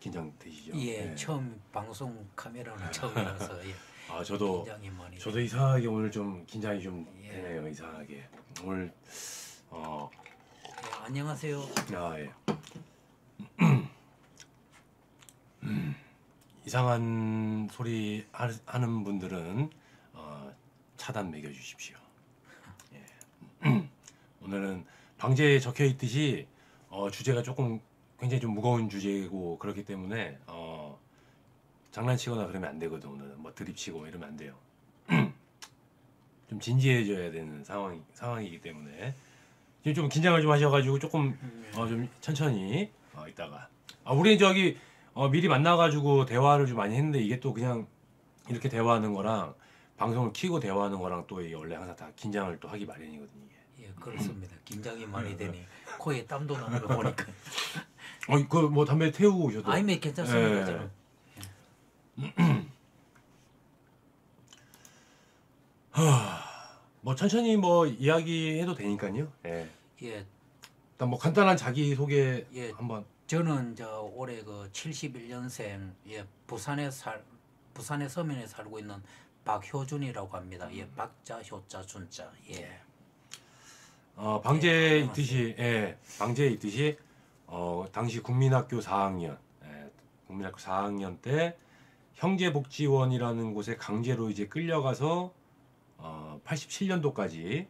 긴장되시죠? 예, 네. 처음 방송 카메라는 처음이라서 예. 아 저도 저도 이상하게 오늘 좀 긴장이 좀 예. 되네요. 이상하게 오늘 예, 안녕하세요. 예. 이상한 소리 하는 분들은 차단 매겨 주십시오. 예. 오늘은 방제에 적혀 있듯이 주제가 조금 굉장히 좀 무거운 주제고 그렇기 때문에 장난치거나 그러면 안 되거든. 오늘은 뭐 드립치고 이러면 안 돼요. 좀 진지해져야 되는 상황이기 때문에 지금 좀 긴장을 좀 하셔가지고 조금 좀 천천히 이따가 우리 저기 미리 만나가지고 대화를 좀 많이 했는데 이게 또 그냥 이렇게 대화하는 거랑 방송을 키고 대화하는 거랑 또 이게 원래 항상 다 긴장을 또 하기 마련이거든요. 이게. 예, 그렇습니다. 긴장이 많이 되니 코에 땀도 나는 거 보니까. 그 뭐 담배 태우고 오셔도. 아니면 괜찮습니다. 예. 저는. 뭐 천천히 뭐 이야기해도 되니까요. 예. 예, 일단 뭐 간단한 자기 소개 예. 한번. 저는 올해 그 71년생 예, 부산에 서면에 살고 있는 박효준이라고 합니다. 예, 박자 효자 준자. 예. 방제에 예, 있듯이 방제에 있듯이 당시 국민학교 4학년 국민학교 4학년 때 형제복지원이라는 곳에 강제로 이제 끌려가서 87년도까지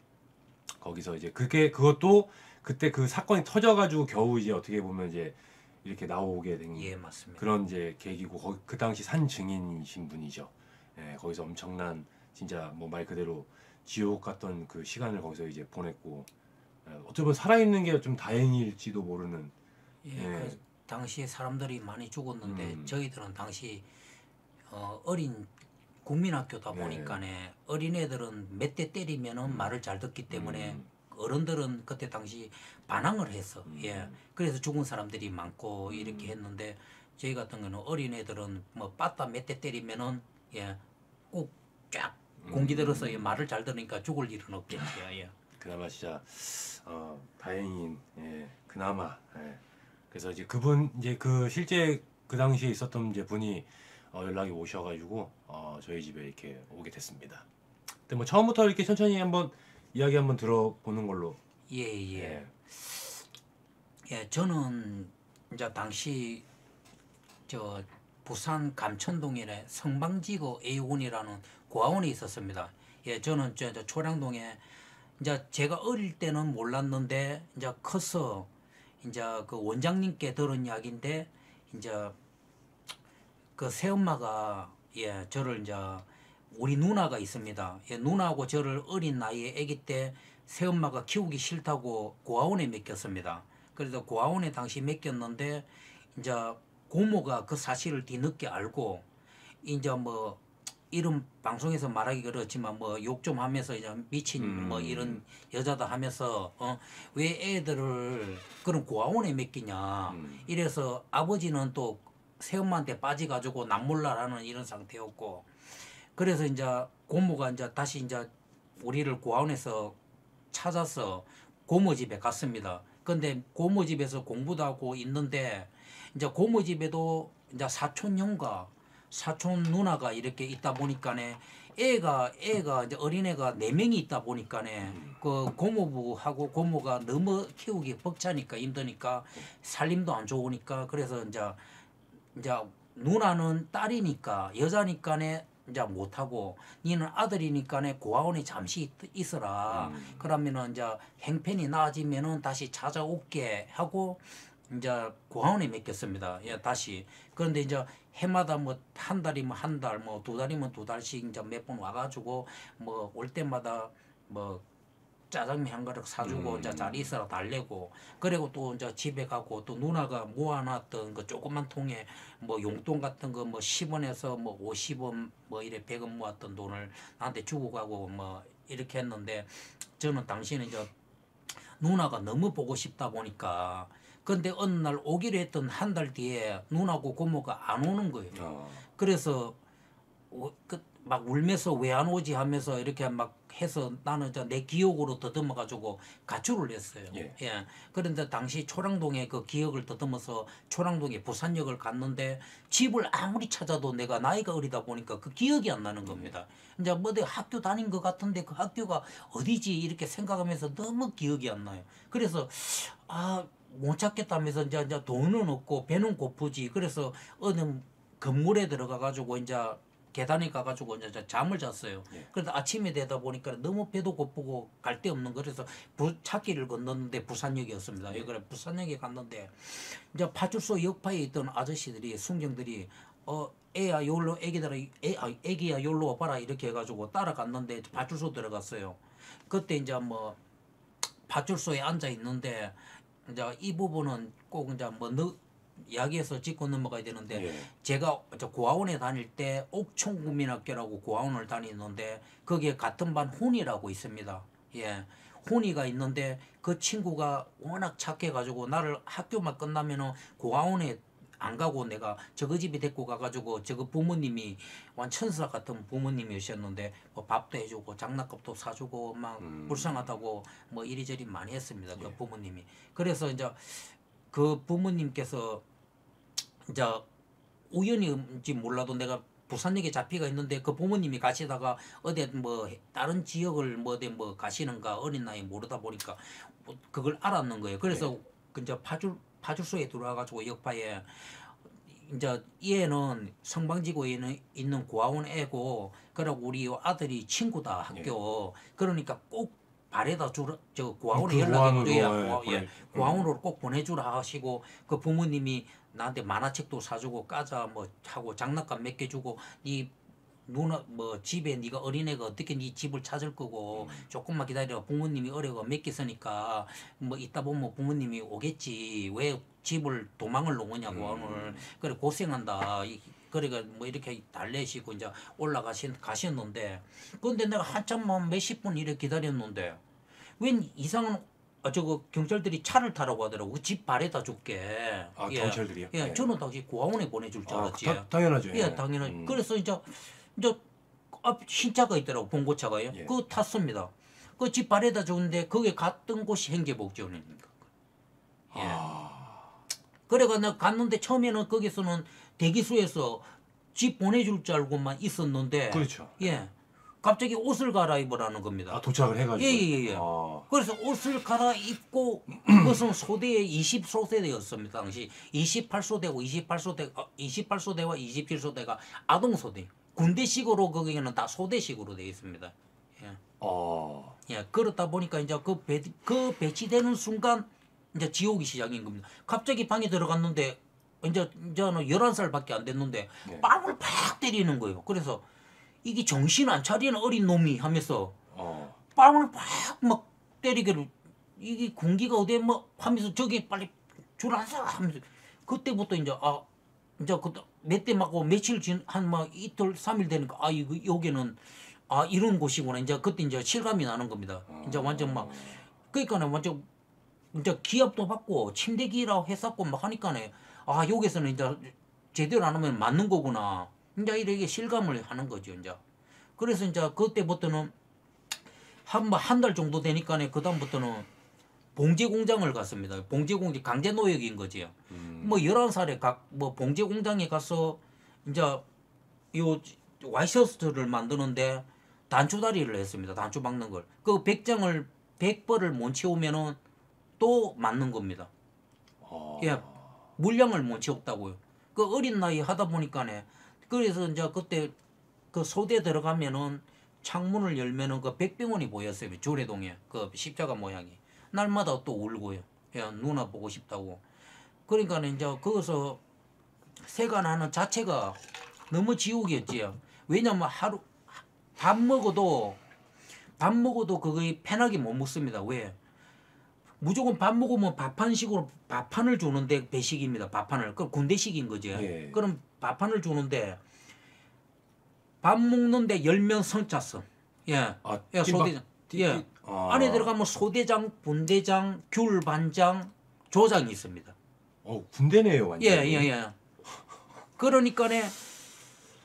거기서 이제 그것도 그때 그 사건이 터져가지고 겨우 이제 어떻게 보면 이제 이렇게 나오게 된 예, 맞습니다. 그런 이제 계기고 그 당시 산 증인이신 분이죠. 거기서 엄청난 진짜 뭐 말 그대로 지옥 같던 그 시간을 거기서 이제 보냈고 어떻게 보면 살아있는 게 좀 다행일지도 모르는. 예, 그 당시에 사람들이 많이 죽었는데 저희들은 당시 어린 국민학교다 보니까네 어린애들은 몇 대 때리면은 말을 잘 듣기 때문에 어른들은 그때 당시 반항을 했어. 예, 그래서 죽은 사람들이 많고 이렇게 했는데 저희 같은 경우는 어린애들은 뭐 빠따 몇 대 때리면은 꼭 쫙 공기 들어서 말을 잘 들으니까 죽을 일은 없겠지. 예. 그나마 진짜 다행인 그나마 그래서 이제 그분 이제 그 실제 그 당시에 있었던 이제 분이 연락이 오셔가지고 저희 집에 이렇게 오게 됐습니다. 근데 뭐 처음부터 이렇게 천천히 한번 이야기 한번 들어보는 걸로. 예. 예, 저는 이제 당시 부산 감천동에 성방지구 A군이라는 고아원이 있었습니다. 예, 저는 초량동에 이제 제가 어릴 때는 몰랐는데 이제 커서 이제 그 원장님께 들은 이야기인데 이제 그 새엄마가 저를 이제 우리 누나가 있습니다. 누나하고 저를 어린 나이에 아기 때 새엄마가 키우기 싫다고 고아원에 맡겼습니다. 그래서 고아원에 당시 맡겼는데 이제 고모가 그 사실을 뒤늦게 알고 이제 뭐 이런 방송에서 말하기 그렇지만 뭐 욕 좀 하면서 이제 미친 뭐 이런 여자다 하면서 왜 애들을 그런 고아원에 맡기냐 이래서 아버지는 또 새엄마한테 빠져가지고 남몰라라는 이런 상태였고 그래서 이제 고모가 이제 다시 이제 우리를 고아원에서 찾아서 고모 집에 갔습니다. 근데 고모 집에서 공부도 하고 있는데 이제 고모 집에도 이제 사촌 형과 사촌 누나가 이렇게 있다 보니까네 애가 이제 어린애가 4명이 있다 보니까네 그 고모부하고 고모가 너무 키우기 벅차니까 힘드니까 살림도 안 좋으니까 그래서 이제 누나는 딸이니까 여자니까네 이제 못하고 니는 아들이니까네 고아원에 잠시 있어라. 그러면은 이제 행편이 나아지면은 다시 찾아올게 하고 이제 고아원에 맡겼습니다. 다시. 그런데 이제 해마다 뭐 한 달이면 한 달, 뭐 2달이면 2달씩 이제 몇 번 와가지고 뭐 올 때마다 뭐 짜장면 한 그릇 사주고 이제 잘 있어라 달래고 그리고 또 이제 집에 가고 또 누나가 모아놨던 그 조그만 통에 뭐 용돈 같은 거 뭐 10원에서 뭐 50원 뭐 이래 100원 모았던 돈을 나한테 주고 가고 뭐 이렇게 했는데 저는 당시에는 이제 누나가 너무 보고 싶다 보니까 근데 어느 날 오기로 했던 한 달 뒤에 누나하고 고모가 안 오는 거예요. 그래서 막 울면서 왜 안 오지 하면서 이렇게 막 해서 나는 내 기억으로 더듬어 가지고 가출을 했어요. 예. 예. 그런데 당시 초량동에 그 기억을 더듬어서 초량동에 부산역을 갔는데 집을 아무리 찾아도 내가 나이가 어리다 보니까 그 기억이 안 나는 겁니다. 이제 뭐 내가 학교 다닌 것 같은데 그 학교가 어디지 이렇게 생각하면서 너무 기억이 안 나요. 그래서 못 찾겠다면서 이제 돈은 없고 배는 고프지. 그래서 어느 건물에 들어가 가지고 이제 계단에 가가지고 이제 잠을 잤어요. 예. 그런데 아침이 되다 보니까 너무 배도 고프고 갈 데 없는 그래서 찾기를 건넜는데 부산역이었습니다. 그래 부산역에 갔는데 이제 파출소 역파에 있던 아저씨들이 순경들이 애야 요로 애기야 요로 와봐라 이렇게 해가지고 따라갔는데 파출소 들어갔어요. 그때 이제 뭐 파출소에 앉아 있는데 이제 이 부분은 꼭 이제 이야기해서 짚고 넘어가야 되는데 예. 제가 고아원에 다닐 때 옥천국민학교라고 고아원을 다니는데 거기에 같은 반 훈이라고 있습니다. 예, 훈이가 있는데 그 친구가 워낙 착해가지고 나를 학교만 끝나면은 고아원에 안 가고 내가 저거 집에 데리고 가가지고 저거 부모님이 완천사 같은 부모님이셨는데 뭐 밥도 해주고 장난감도 사주고 막 불쌍하다고 뭐 이리저리 많이 했습니다. 그 부모님이. 그래서 이제 그 부모님께서 이제 우연인지 몰라도 내가 부산역에 잡히가 있는데 그 부모님이 가시다가 어디 뭐 다른 지역을 뭐 가시는가 어린 나이 모르다 보니까 뭐 그걸 알았는 거예요. 그래서 이제 파출소에 들어와가지고 역파에 이제 얘는 성방지구에 있는 고아원 애고 그러고 우리 아들이 친구다 학교 그러니까 꼭 발에다 주라 저 고아원에 연락해 줘야 고아원으로 꼭 보내주라 하시고 그 부모님이 나한테 만화책도 사주고 과자 뭐 하고 장난감 몇 개 주고 이 누나 뭐 집에 네가 어린애가 어떻게 네 집을 찾을 거고 조금만 기다려 부모님이 어려가 몇 개 쓰니까 뭐 이따 보면 부모님이 오겠지 왜 집을 도망을 놓으냐고 오늘 그래 고생한다 그래가 뭐 이렇게 달래시고 이제 가셨는데 근데 내가 한참만 몇십 분 이렇게 기다렸는데 웬 이상한 저거 경찰들이 차를 타라고 하더라고 집 발에다 줄게. 경찰들이요? 예, 저는 당시 고아원에 보내줄 줄 알았지. 당연하죠. 예, 당연하죠. 그래서 이제 앞 흰차가 있더라고 봉고차가요. 예. 그거 탔습니다. 그 집 발에다 주는데 거기 갔던 곳이 행제복지원입니다. 예. 그래가 내가 갔는데 처음에는 거기서는 대기소에서 집 보내줄 줄 알고만 있었는데. 그렇죠. 예. 갑자기 옷을 갈아입으라는 겁니다. 도착을 해가지고. 예. 그래서 옷을 갈아입고 그것은 소대에 20소대였습니다. 당시 28소대고 28소대와 27소대가 아동소대. 군대식으로 거기는 다 소대식으로 되어 있습니다. 예. 예. 그렇다 보니까 이제 그 배치되는 순간 이제 지옥이 시작인 겁니다. 갑자기 방에 들어갔는데 이제는 11살밖에 안 됐는데 빵을 팍 때리는 거예요. 그래서 이게 정신 안 차리는 어린 놈이 하면서 빵을 팍 때리기를 이게 공기가 어디에 하면서 저기 빨리 줄 안 서 하면서 그때부터 이제 그때 몇 대 맞고 며칠 한 이틀 3일 되니까 이거 여기는 이런 곳이구나 이제 그때 이제 실감이 나는 겁니다. 이제 완전 그러니까는 완전 이제 기합도 받고 침대기라고 했었고 하니까네 여기서는 이제 제대로 안 하면 맞는 거구나. 이제 이렇게 실감을 하는 거죠, 이제. 그래서 이제 그때부터는 한 달 정도 되니까네 그다음부터는 봉제 공장을 갔습니다. 봉제 공장 강제 노역인 거지요. 11살에 봉제 공장에 가서 이제 요 와이셔츠를 만드는데 단추다리를 했습니다. 단추 박는 걸. 그 100벌을 못 채우면은 또 맞는 겁니다. 예. 물량을 못 채웠다고요. 그 어린 나이 하다 보니까네 그래서 이제 그때 그 소대 들어가면은 창문을 열면은 그 백병원이 보였어요. 조례동에 그 십자가 모양이 날마다 또 울고요. 야 누나 보고 싶다고. 그러니까 이제 거기서 생활하는 자체가 너무 지옥이었지요. 왜냐면 하루 밥 먹어도 그거에 편하게 못 먹습니다. 왜? 무조건 밥 먹으면 밥판식으로 밥판을 주는데 배식입니다. 밥판을. 그럼 군대식인 거죠. 예. 그럼 밥판을 주는데 밥 먹는데 10명 성차선. 예. 소대장. 예. 안에 들어가면 소대장, 분대장, 귤반장, 조장이 있습니다. 군대네요, 완전. 예. 그러니까네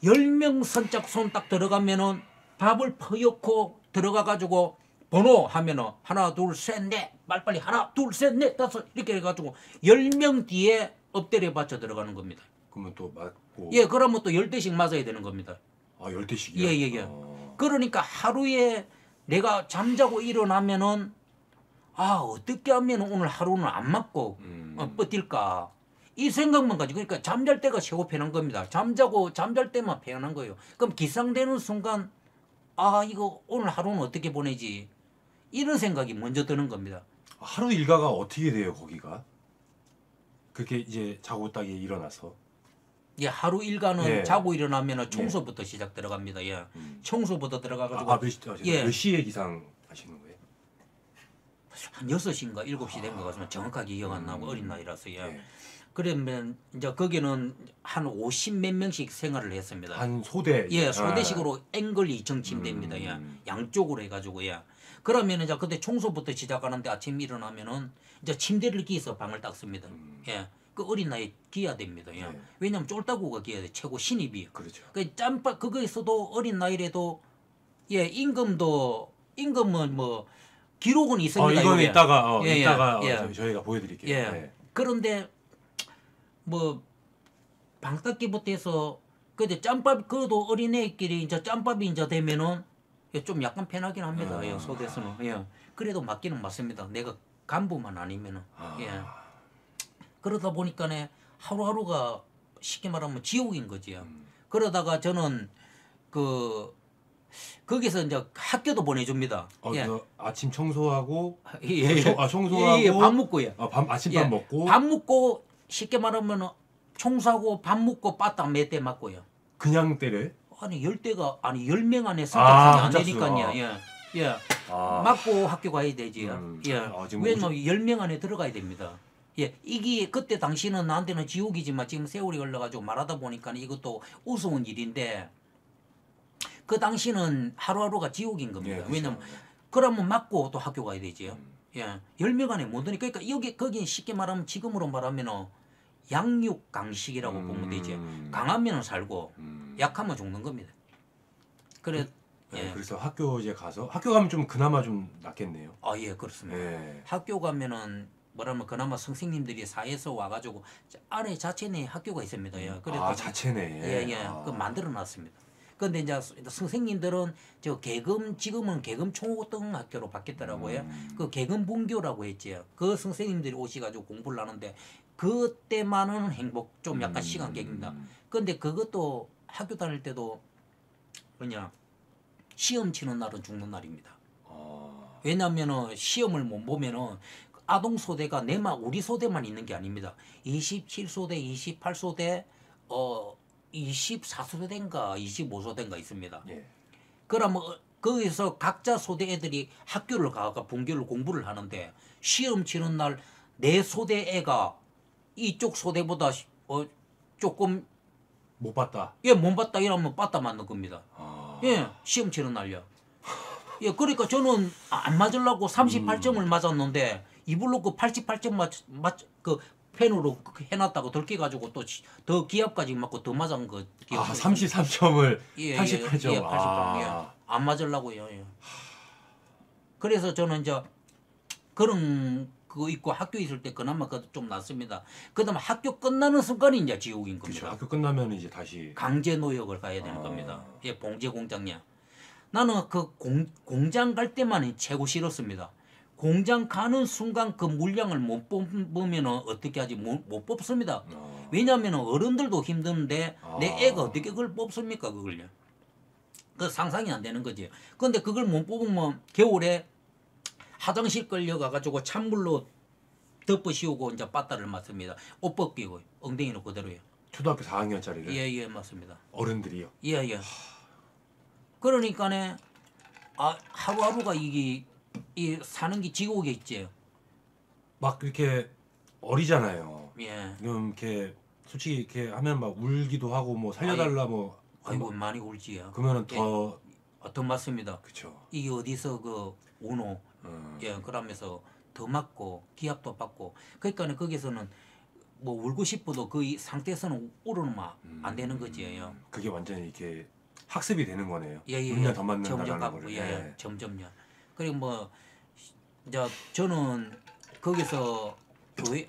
10명 선착순 딱 들어가면은 밥을 퍼넣고 들어가가지고 번호 하면은 하나 둘 셋 넷 빨리빨리 하나 둘 셋 넷 다섯 이렇게 해가지고 10명 뒤에 엎드려 받쳐 들어가는 겁니다. 그러면 또 맞고. 예, 그러면 또 10대씩 맞아야 되는 겁니다. 아 10대씩이요? 예, 예, 예. 그러니까 하루에 내가 잠자고 일어나면은 아 어떻게 하면 오늘 하루는 안 맞고 버틸까 이 생각만 가지고 그러니까 잠잘 때가 최고 편한 겁니다. 잠잘 때만 편한 거예요. 그럼 기상되는 순간 아 이거 오늘 하루는 어떻게 보내지 이런 생각이 먼저 드는 겁니다. 하루 일과가 어떻게 돼요 거기가? 그렇게 이제 자고 딱 일어나서. 예, 하루 일과는 예. 자고 일어나면 청소부터 시작 들어갑니다. 예. 청소부터 들어가가지고 몇 시에 기상 하시는 거예요? 한 6시인가 7시 된 것 같으면 정확하게 기억 안 나고 어린 나이라서요. 예. 그러면 이제 거기는 한 50 몇 명씩 생활을 했습니다. 한 소대. 예, 소대식으로 앵글 2층 침대입니다. 예. 양쪽으로 해가지고 예. 그러면 이제 그때 청소부터 시작하는데 아침 일어나면은 이제 침대를 끼서 방을 닦습니다. 예. 그 어린 나이에 기야 됩니다. 예. 네. 왜냐면 쫄따구가 기야 돼. 최고 신입이에요. 그렇죠. 그 짬밥 그거에서도 어린 나이에도 예 임금은 뭐 기록은 있습니다. 이거는 요게. 이따가 예, 예, 이따가 예. 저희가 보여드릴게요. 예. 네. 그런데 뭐 방닦기부터 해서 근데 짬밥 그래도 어린애끼리 이제 짬밥이 이제 되면은 좀 약간 편하긴 합니다. 예, 소대서는. 예. 그래도 맞기는 맞습니다. 내가 간부만 아니면은. 예. 그러다 보니까네 하루하루가 쉽게 말하면 지옥인 거지요. 그러다가 저는 거기서 이제 학교도 보내줍니다. 예. 그 아침 청소하고 예. 청소하고 예, 밥 먹고요. 아침밥 예. 먹고 밥 먹고 쉽게 말하면 청소하고 밥 먹고 빠딱 몇 대 맞고요. 그냥 때려요? 아니 10대가 아니 10명 안에 선착순이 안 선착순. 되니까요. 예. 예. 맞고 학교 가야 되지요. 예. 지금 왜냐면 10명 안에 들어가야 됩니다. 예. 이게 그때 당시는 나한테는 지옥이지만 지금 세월이 흘러가지고 말하다 보니까 이것도 우스운 일인데 그 당시는 하루하루가 지옥인 겁니다. 예, 그렇죠. 왜냐면 그러면 맞고 또 학교 가야 되지요. 예. 10명 안에 못 드니까 그러니까 거기 쉽게 말하면 지금으로 말하면 양육 강식이라고 보면 되죠. 강하면 살고 약하면 죽는 겁니다. 그래 네, 예. 그래서 학교 이제 가서 학교 가면 좀 그나마 좀 낫겠네요. 아, 예, 그렇습니다. 예. 학교 가면은 뭐라면 그나마 선생님들이 사회에서 와가지고 안에 자체 내 학교가 있습니다. 예. 그래서 자체네. 예, 예. 그 만들어 놨습니다. 근데 이제 선생님들은 지금은 계금 총고등학교로 바뀌었더라고요. 그 계금 분교라고 했지요. 그 선생님들이 오셔가지고 공부를 하는데 그때만은 행복 좀 약간 시간 깨집니다. 근데 그것도 학교 다닐 때도 그냥 시험 치는 날은 죽는 날입니다. 왜냐면은 시험을 못 보면은 아동 소대가 우리 소대만 있는 게 아닙니다. 27소대, 28소대, 24소대인가 25소대인가 있습니다. 예. 그러면 거기서 각자 소대 애들이 학교를 가가 분교를 공부를 하는데 시험 치는 날 내 소대 애가 이쪽 소대보다 조금 못 봤다. 예, 못 봤다 이러면 빠따 맞는 겁니다. 예, 시험 치는 날요. 예, 그러니까 저는 안 맞으려고 38점을 맞았는데 이불로 그 88점 그 펜으로 해놨다고 들켜가지고 또 더 기합까지 맞고 더 맞은 거. 33점을 예, 88점. 예, 88점. 예. 안 맞으려고요. 예. 그래서 저는 이제 그런 그거 있고 학교 있을 때 그나마 좀 낫습니다. 그다음 학교 끝나는 순간이 이제 지옥인 겁니다. 그렇죠. 학교 끝나면 이제 다시 강제 노역을 가야 되는 겁니다. 예, 봉제 공장이야. 나는 그 공장 갈 때만 최고 싫었습니다. 공장 가는 순간 그 물량을 못 뽑으면 어떻게 하지? 못 뽑습니다. 왜냐하면 어른들도 힘드는데 내 애가 어떻게 그걸 뽑습니까? 그걸요. 그 상상이 안 되는 거지. 근데 그걸 못 뽑으면 겨울에 화장실 끌려가가지고 찬물로 덮어 씌우고 이제 빠따를 맞습니다. 옷 벗기고 엉덩이는 그대로요. 초등학교 4학년짜리를 예, 맞습니다. 어른들이요. 예. 그러니까네 하루하루가 이 사는 게 지옥이겠지. 막 이렇게 어리잖아요. 예. 그럼 이렇게 솔직히 이렇게 하면 막 울기도 하고 뭐 살려달라 뭐 아이고 많이 울지요. 그러면은 더 더 맞습니다. 그쵸. 이게 어디서 그 우노 예 그러면서 더 맞고 기합도 받고 그러니까 거기서는 뭐 울고 싶어도 그 상태에서는 울어놓으면 안 되는 거지요. 그게 완전히 이렇게 학습이 되는 거네요. 예예예. 눈에 더 점점 맞는다라는 갖고 거를. 예. 점점요. 그리고 뭐 이제 저는 거기서 교회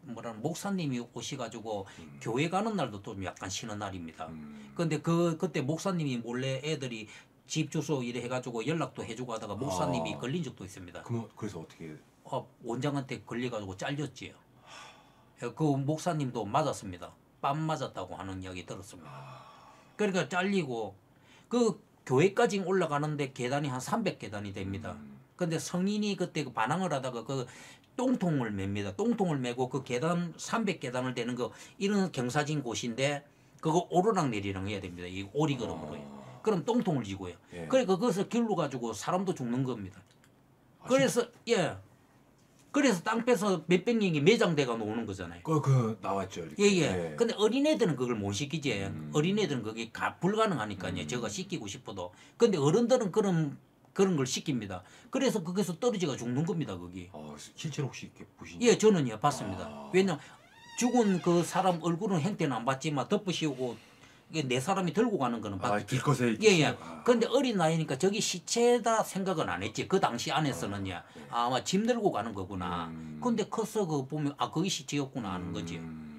뭐라 목사님이 오셔가지고 교회 가는 날도 좀 약간 쉬는 날입니다. 근데 그때 목사님이 몰래 애들이 집 주소 이래 해가지고 연락도 해주고 하다가 목사님이 걸린 적도 있습니다. 그래서 어떻게? 원장한테 걸려가지고 잘렸지요. 그 목사님도 맞았습니다. 뺨 맞았다고 하는 이야기 들었습니다. 그러니까 잘리고 그 교회까지 올라가는데 계단이 한 300계단이 됩니다. 근데 성인이 그때 그 반항을 하다가 그 똥통을 맵니다. 똥통을 메고 그 계단 300계단을 되는 거 이런 경사진 곳인데 그거 오르락 내리락 해야 됩니다. 이 오리걸음으로요. 그럼 똥통을 지고요. 예. 그러니까 거기서 길로 가지고 사람도 죽는 겁니다. 그래서 예. 그래서 땅 빼서 몇백 명이 매장돼가 노는 거잖아요. 그 나왔죠. 이렇게. 예예. 근데 어린애들은 그걸 못 시키지. 어린애들은 그게 불가능하니까요. 제가 시키고 싶어도. 근데 어른들은 그런 걸 시킵니다. 그래서 거기서 떨어져가 죽는 겁니다. 거기. 실제로 혹시 이렇게 보신? 예, 저는요 봤습니다. 왜냐 죽은 그 사람 얼굴은 형태는 안 봤지만 덮으시고 이게 내 사람이 들고 가는 거는 봤지. 길것에. 예예. 근데 어린 나이니까 저기 시체다 생각은 안 했지. 그 당시 안에서는요. 아마 짐 들고 가는 거구나. 근데 커서 그 보면 거기 시체였구나 하는 거지.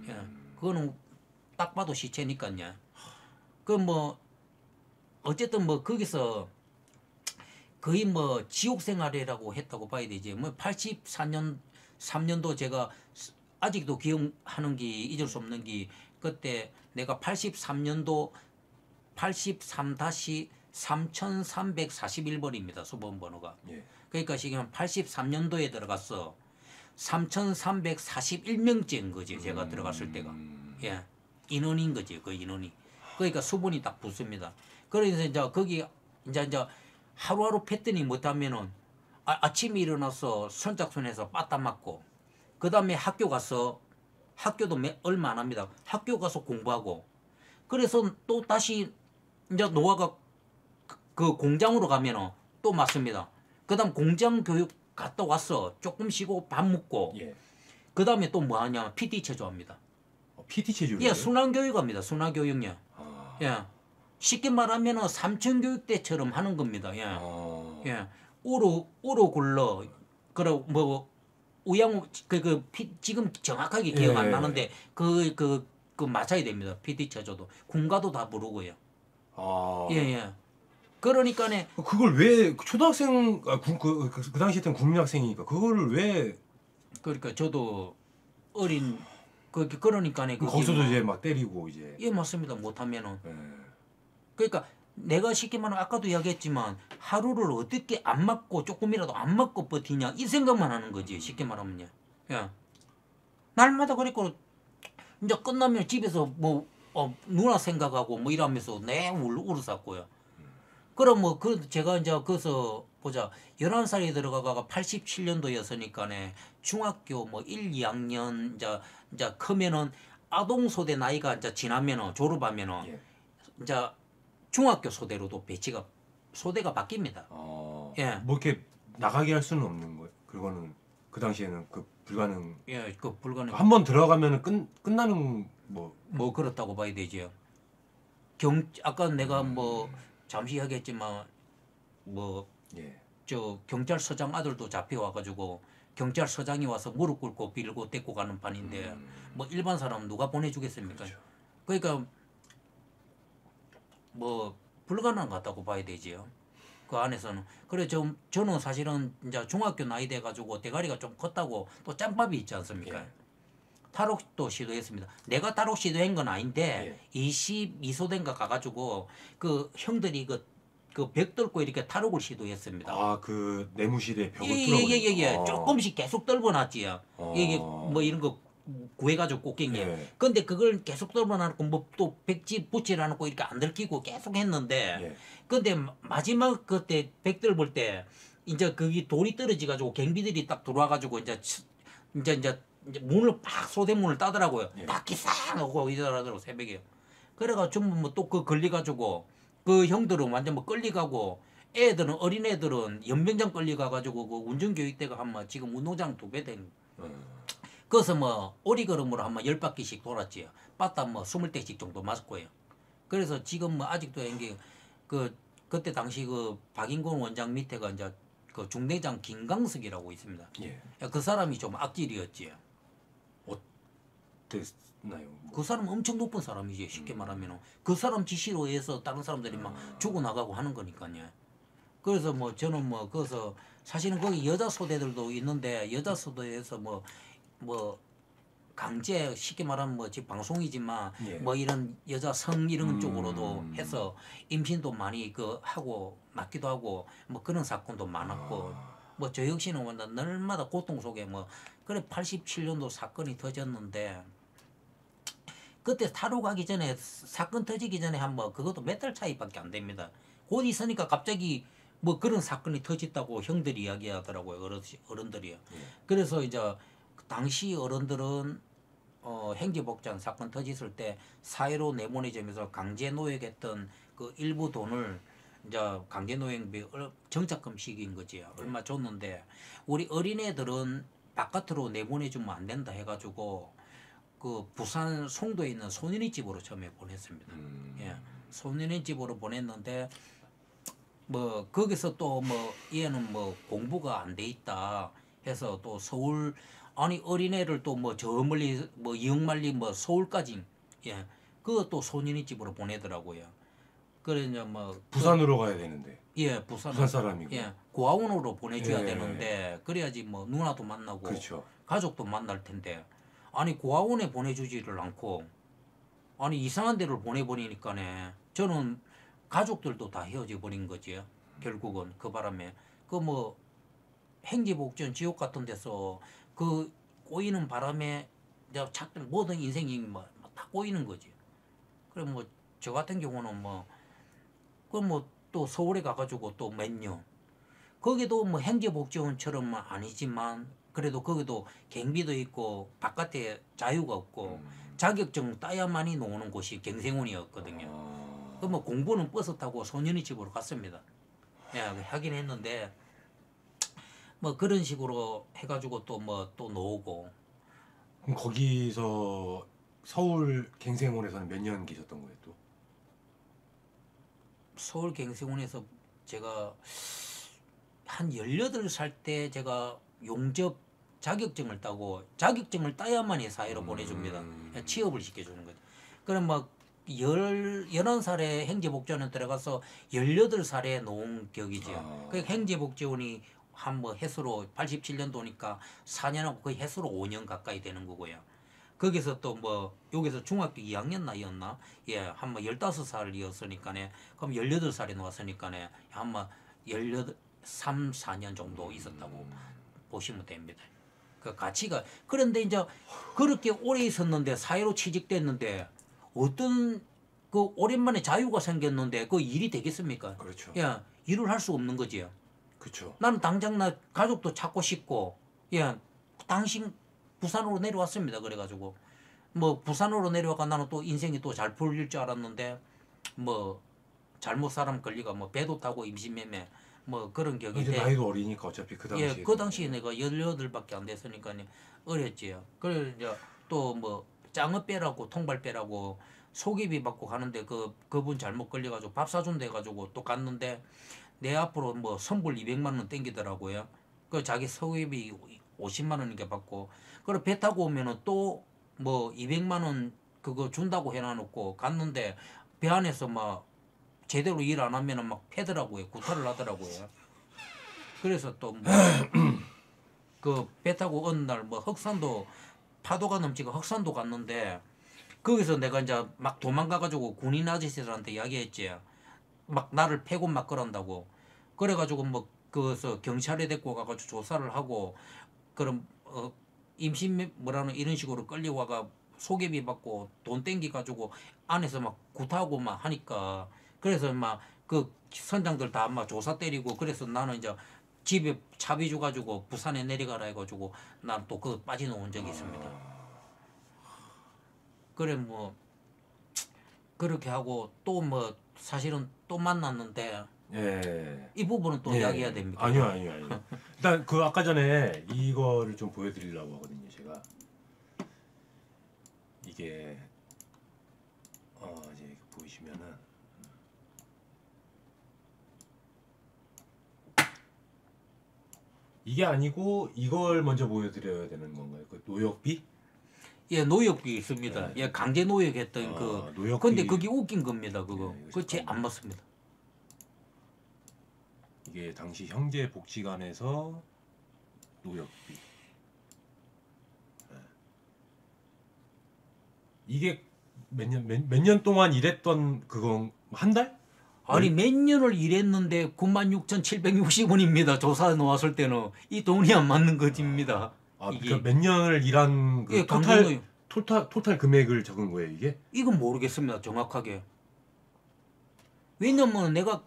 예. 그거는 딱 봐도 시체니까요. 그 뭐 어쨌든 뭐 거기서 거의 뭐 지옥 생활이라고 했다고 봐야 되지. 뭐 84년 3년도 제가 아직도 기억하는 게 잊을 수 없는 게 그때 내가 83년도 83-3341번입니다. 수번 번호가. 예. 그러니까 지금 83년도에 들어갔어. 3341명째인 거지. 제가 들어갔을 때가. 예. 인원인 거지. 그 인원이. 그러니까 수분이 딱 붙습니다. 그래서 이제 거기 이제 하루하루 팼더니 못하면은 아침에 일어나서 선착순에서 빠따 맞고 그 다음에 학교 가서 학교도 얼마 안 합니다. 학교 가서 공부하고 그래서 또 다시 이제 노아가 그 공장으로 가면은 또 맞습니다. 그 다음 공장 교육 갔다 왔어. 조금 쉬고 밥 먹고 예. 그 다음에 또 뭐 하냐 PT 체조합니다. PT 체조. 예, 순환교육합니다. 순환교육요. 예. 쉽게 말하면은 삼층교육 때처럼 하는 겁니다. 예. 예. 우로 굴러. 그래 뭐 우양 지금 정확하게 기억 안 나는데 그 맞아야 됩니다. PT 체조도 군가도 다 부르고요. 예. 그러니까네 그걸 왜 초등학생 그 당시 했던 국민학생이니까 그거를 왜 그러니까 저도 어린 그러니까네 거기서도 이제 막 때리고 이제. 예, 맞습니다. 못하면은. 예. 그러니까 내가 쉽게 말하면 아까도 이야기했지만 하루를 어떻게 안 맞고 조금이라도 안 맞고 버티냐 이 생각만 하는 거지. 쉽게 말하면요. 예. 날마다 그랬고 이제 끝나면 집에서 뭐 누나 생각하고 뭐 이러면서 내 울었었고요. 그럼 뭐 제가 이제 거기서 보자 11살이 들어가가 87년도였으니까네 중학교 뭐 1, 2학년 이제 크면은 아동소대 나이가 이제 지나면은 졸업하면은 예. 이제 중학교 소대로도 소대가 바뀝니다. 예. 뭐 이렇게 나가게 할 수는 없는 거예요. 그거는 그 당시에는 불가능. 예, 불가능. 한 번 들어가면은 끝나는 뭐 그렇다고 봐야 되죠. 아까 내가 뭐 잠시 이야기했지만 뭐 저 경찰서장 아들도 잡혀와가지고 경찰서장이 와서 무릎 꿇고 빌고 데리고 가는 판인데 뭐 일반 사람 누가 보내주겠습니까? 그렇죠. 그러니까 뭐 불가능한 것 같다고 봐야 되지요. 그 안에서는. 그래 저는 사실은 이제 중학교 나이 돼 가지고 대가리가 좀 컸다고 또 짬밥이 있지 않습니까? 예. 탈옥도 시도했습니다. 내가 탈옥 시도한 건 아닌데 22소대인가 가가지고 그 형들이 그 벽 뚫고 이렇게 탈옥을 시도했습니다. 그 내무실에 벽을 뚫어. 조금씩 계속 떨궈놨지요. 이게 뭐 이런 거 구해가지고 꽃갱이. 근데 그걸 계속 떨궈놨고 뭐 또 백지 붙이라놓고 이렇게 안 들키고 계속 했는데. 근데 마지막 그때 벽 뚫을 때 이제 거기 돌이 떨어지가지고 경비들이 딱 들어와가지고 이제 문을 팍 소대문을 따더라고요. 딱 기상 하고 이러더라고요 새벽에. 그래가 전부 뭐 또 걸려가지고 그 형들은 완전 뭐 끌려가고 어린애들은 연병장 끌려가가지고 그 운전교육대가 한번 지금 운동장 2배 된. 그래서 뭐 오리걸음으로 한번 10바퀴씩 돌았지요. 빠따 뭐 20대씩 정도 맞았고요. 그래서 지금 뭐 아직도 이게 그때 당시 그 박인권 원장 밑에가 이제 그 중대장 김강석이라고 있습니다. 예. 그 사람이 좀 악질이었지요. 됐나요? 그 사람 엄청 높은 사람이지 쉽게 말하면 그 사람 지시로 해서 다른 사람들이 막 죽어나가고 하는 거니까요. 그래서 뭐 저는 뭐 거기서 사실은 거기 여자 소대들도 있는데 여자 소대에서 뭐 강제 쉽게 말하면 뭐 지금 방송이지만 예. 뭐 이런 여자 성 이런 쪽으로도 해서 임신도 많이 그 하고 낳기도 하고 뭐 그런 사건도 많았고 뭐 저 역시는 뭐 날마다 고통 속에 뭐 그래 87년도 사건이 터졌는데 그때 타로 가기 전에 사건 터지기 전에 한번 그것도 몇 달 차이밖에 안 됩니다. 곧 있으니까 갑자기 뭐 그런 사건이 터졌다고 형들이 이야기하더라고요. 어른들이요. 그래서 이제 당시 어른들은 행제복장 사건 터졌을 때 사회로 내보내자면서 강제 노역했던 그 일부 돈을 이제 강제 노역비 정착금식인 거지. 얼마 줬는데 우리 어린애들은 바깥으로 내보내주면 안 된다 해가지고 그 부산 송도에 있는 소년이 집으로 처음에 보냈습니다. 예, 소년이 집으로 보냈는데 뭐 거기서 또 뭐 얘는 뭐 공부가 안 돼 있다 해서 또 서울 아니 어린애를 또 뭐 저 멀리 뭐 이영만리 뭐 서울까지 예 그것도 소년이 집으로 보내더라고요. 그래 이제 뭐 부산으로 가야 되는데. 예 부산 사람이고. 예 고아원으로 보내줘야 예. 되는데 그래야지 뭐 누나도 만나고 그렇죠. 가족도 만날 텐데 아니 고아원에 보내주지를 않고 아니 이상한 데를 보내버리니까네 저는 가족들도 다 헤어져 버린 거지요. 결국은 그 바람에 그 뭐 행지복전 지옥 같은 데서 그 꼬이는 바람에 내가 찾던 모든 인생이 뭐 다 꼬이는 거지. 그래 뭐 저 같은 경우는 뭐 그 뭐 또 서울에 가가지고 또 몇 년 거기도 뭐 행제복지원처럼 아니지만 그래도 거기도 경비도 있고 바깥에 자유가 없고 자격증 따야만이 나오는 곳이 경생원이었거든요. 그 뭐 공부는 버스 타고 소년이 집으로 갔습니다. 예, 하긴 했는데 뭐 그런 식으로 해가지고 또 뭐 또 놓고 그럼 거기서 서울 갱생원에서는 몇 년 계셨던 거예요 또? 서울 경생원에서 제가 한 18살 때 제가 용접 자격증을 따고 자격증을 따야만이 사회로 보내줍니다. 취업을 시켜주는 거죠. 그럼 막 11살에 행제복지원에 들어가서 18살에 놓은 격이죠. 그 행제복지원이 한 뭐 해수로 87년도니까 4년하고 거의 해수로 5년 가까이 되는 거고요. 거기서 또 뭐 여기서 중학교 2학년 나이였나? 예, 한 뭐 15살이었으니까네. 그럼 18살에 나왔으니까네. 한뭐 3, 4년 정도 있었다고 보시면 됩니다. 그 가치가 그런데 이제 그렇게 오래 있었는데 사회로 취직됐는데 어떤 그 오랜만에 자유가 생겼는데 그 일이 되겠습니까? 그렇죠. 예, 일을 할 수 없는 거지요. 그렇죠. 나는 당장 나 가족도 찾고 싶고 예, 당신 부산으로 내려왔습니다. 그래가지고 뭐 부산으로 내려와가 나는 또 인생이 또 잘 풀릴 줄 알았는데 뭐 잘못 사람 걸리가 뭐 배도 타고 임신매매 뭐 그런 격이 이제 나이도 어리니까 어차피 그 당시에 예, 그 당시에 내가 18밖에 안 됐으니까 어렸지요. 그래 이제 또 뭐 짱어빼라고 통발빼라고 소개비 받고 가는데 그분 잘못 걸려가지고 밥 사준다 해가지고 또 갔는데 내 앞으로 뭐 선불 200만 원 땡기더라고요. 그 자기 소개비 50만 원인가 받고 그리고 배 타고 오면은 또 뭐 200만 원 그거 준다고 해놔놓고 갔는데 배 안에서 막 제대로 일 안 하면은 막 패더라고요. 구타를 하더라고요. 그래서 또 뭐 그 배 타고 어느 날 뭐 흑산도 파도가 넘치고 흑산도 갔는데 거기서 내가 이제 막 도망가가지고 군인 아저씨들한테 이야기했지. 막 나를 패고 막 그런다고. 그래가지고 뭐 그래서 경찰에 데리고 가가지고 조사를 하고 그럼 임신 뭐라는 이런 식으로 끌려와가 소개비 받고 돈 땡기 가지고 안에서 막 구타하고 막 하니까 그래서 막 그 선장들 다 막 조사 때리고 그래서 나는 이제 집에 차비 줘가지고 부산에 내려가라 해가지고 난 또 그 빠져나온 적이 있습니다. 그래 뭐 그렇게 하고 또 뭐 사실은 또 만났는데 예. 이 부분은 또 예. 이야기해야 됩니까? 아니요. 일단 그 아까 전에 이거를 좀 보여드리려고 하거든요, 제가. 이게 이제 보이시면은 이게 아니고 이걸 먼저 보여드려야 되는 건가요? 그 노역비? 예, 노역이 있습니다. 네. 예, 강제 노역했던 그. 노역비. 근데 그게 웃긴 겁니다. 그거. 네, 이거 그치 잠깐만요. 안 맞습니다. 이게 당시 형제복지관에서 노역비. 네. 이게 몇 년 동안 일했던 그건 한 달? 아니 몇 년을 일했는데 96,760원입니다. 조사 나왔을 때는 이 돈이 안 맞는 것입니다. 이게 그러니까 몇 년을 일한 그 예, 강제 노역. 토탈 금액을 적은 거예요, 이게? 이건 모르겠습니다. 정확하게. 왜냐면 내가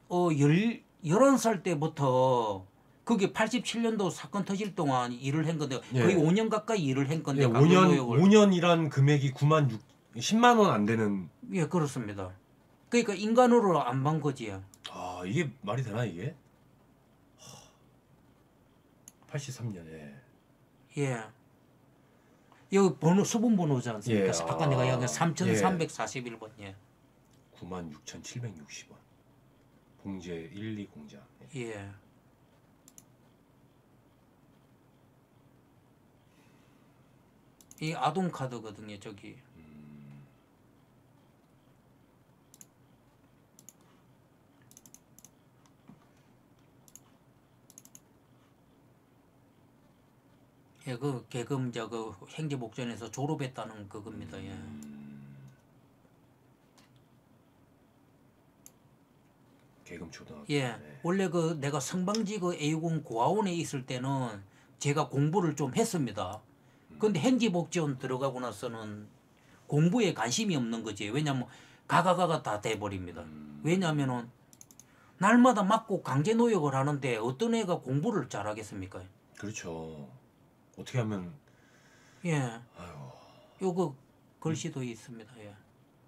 11살 때부터 그게 87년도 사건 터질 동안 일을 한 건데 예. 거의 5년 가까이 일을 한 건데 예, 강제 5년 노역을. 5년 일한 금액이 10만 원 안 되는. 예, 그렇습니다. 그러니까 인간으로 안 본 거지. 이게 말이 되나 이게? 83년에. 예. 여기 번호 수분 번호지 않습니까? 예, 아까 내가 이야기한 3,341번. 예. 96,760원. 봉제 1, 2 공장. 예. 이 아동 카드거든요, 저기. 예, 그 개금 그 행제복전에서 졸업했다는 그겁니다. 예. 개금 초등학교. 예. 네. 원래 그 내가 성방지구 A군 고아원에 있을 때는 제가 공부를 좀 했습니다. 근데 행제복지원 들어가고 나서는 공부에 관심이 없는 거지. 왜냐면 가가가가 다 돼버립니다. 왜냐면은 날마다 맞고 강제 노역을 하는데 어떤 애가 공부를 잘하겠습니까? 그렇죠. 어떻게 하면 예. 아유, 요거 글씨도 있습니다. 예.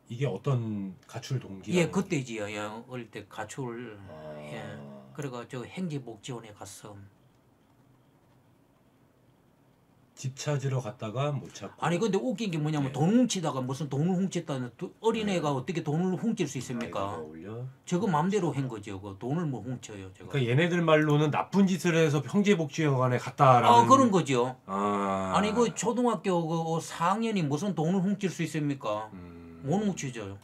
이게 어떤 가출 동기? 예, 그때지요. 예. 어릴 때 가출. 아. 예. 그래가 저 행제복지원에 갔어. 집 찾으러 갔다가 못 찾고. 아니 근데 웃긴 게 뭐냐면 예. 돈 훔치다가 무슨 돈을 훔쳤다는 어린애가 어떻게 돈을 훔칠 수 있습니까? 아이디가 올려. 저거 마음대로 한 거죠. 그 돈을 뭐 훔쳐요. 제가. 그러니까 얘네들 말로는 나쁜 짓을 해서 형제복지관에 갔다라는. 그런 거죠. 아. 아니 그 초등학교 그 4학년이 무슨 돈을 훔칠 수 있습니까? 못 훔치죠.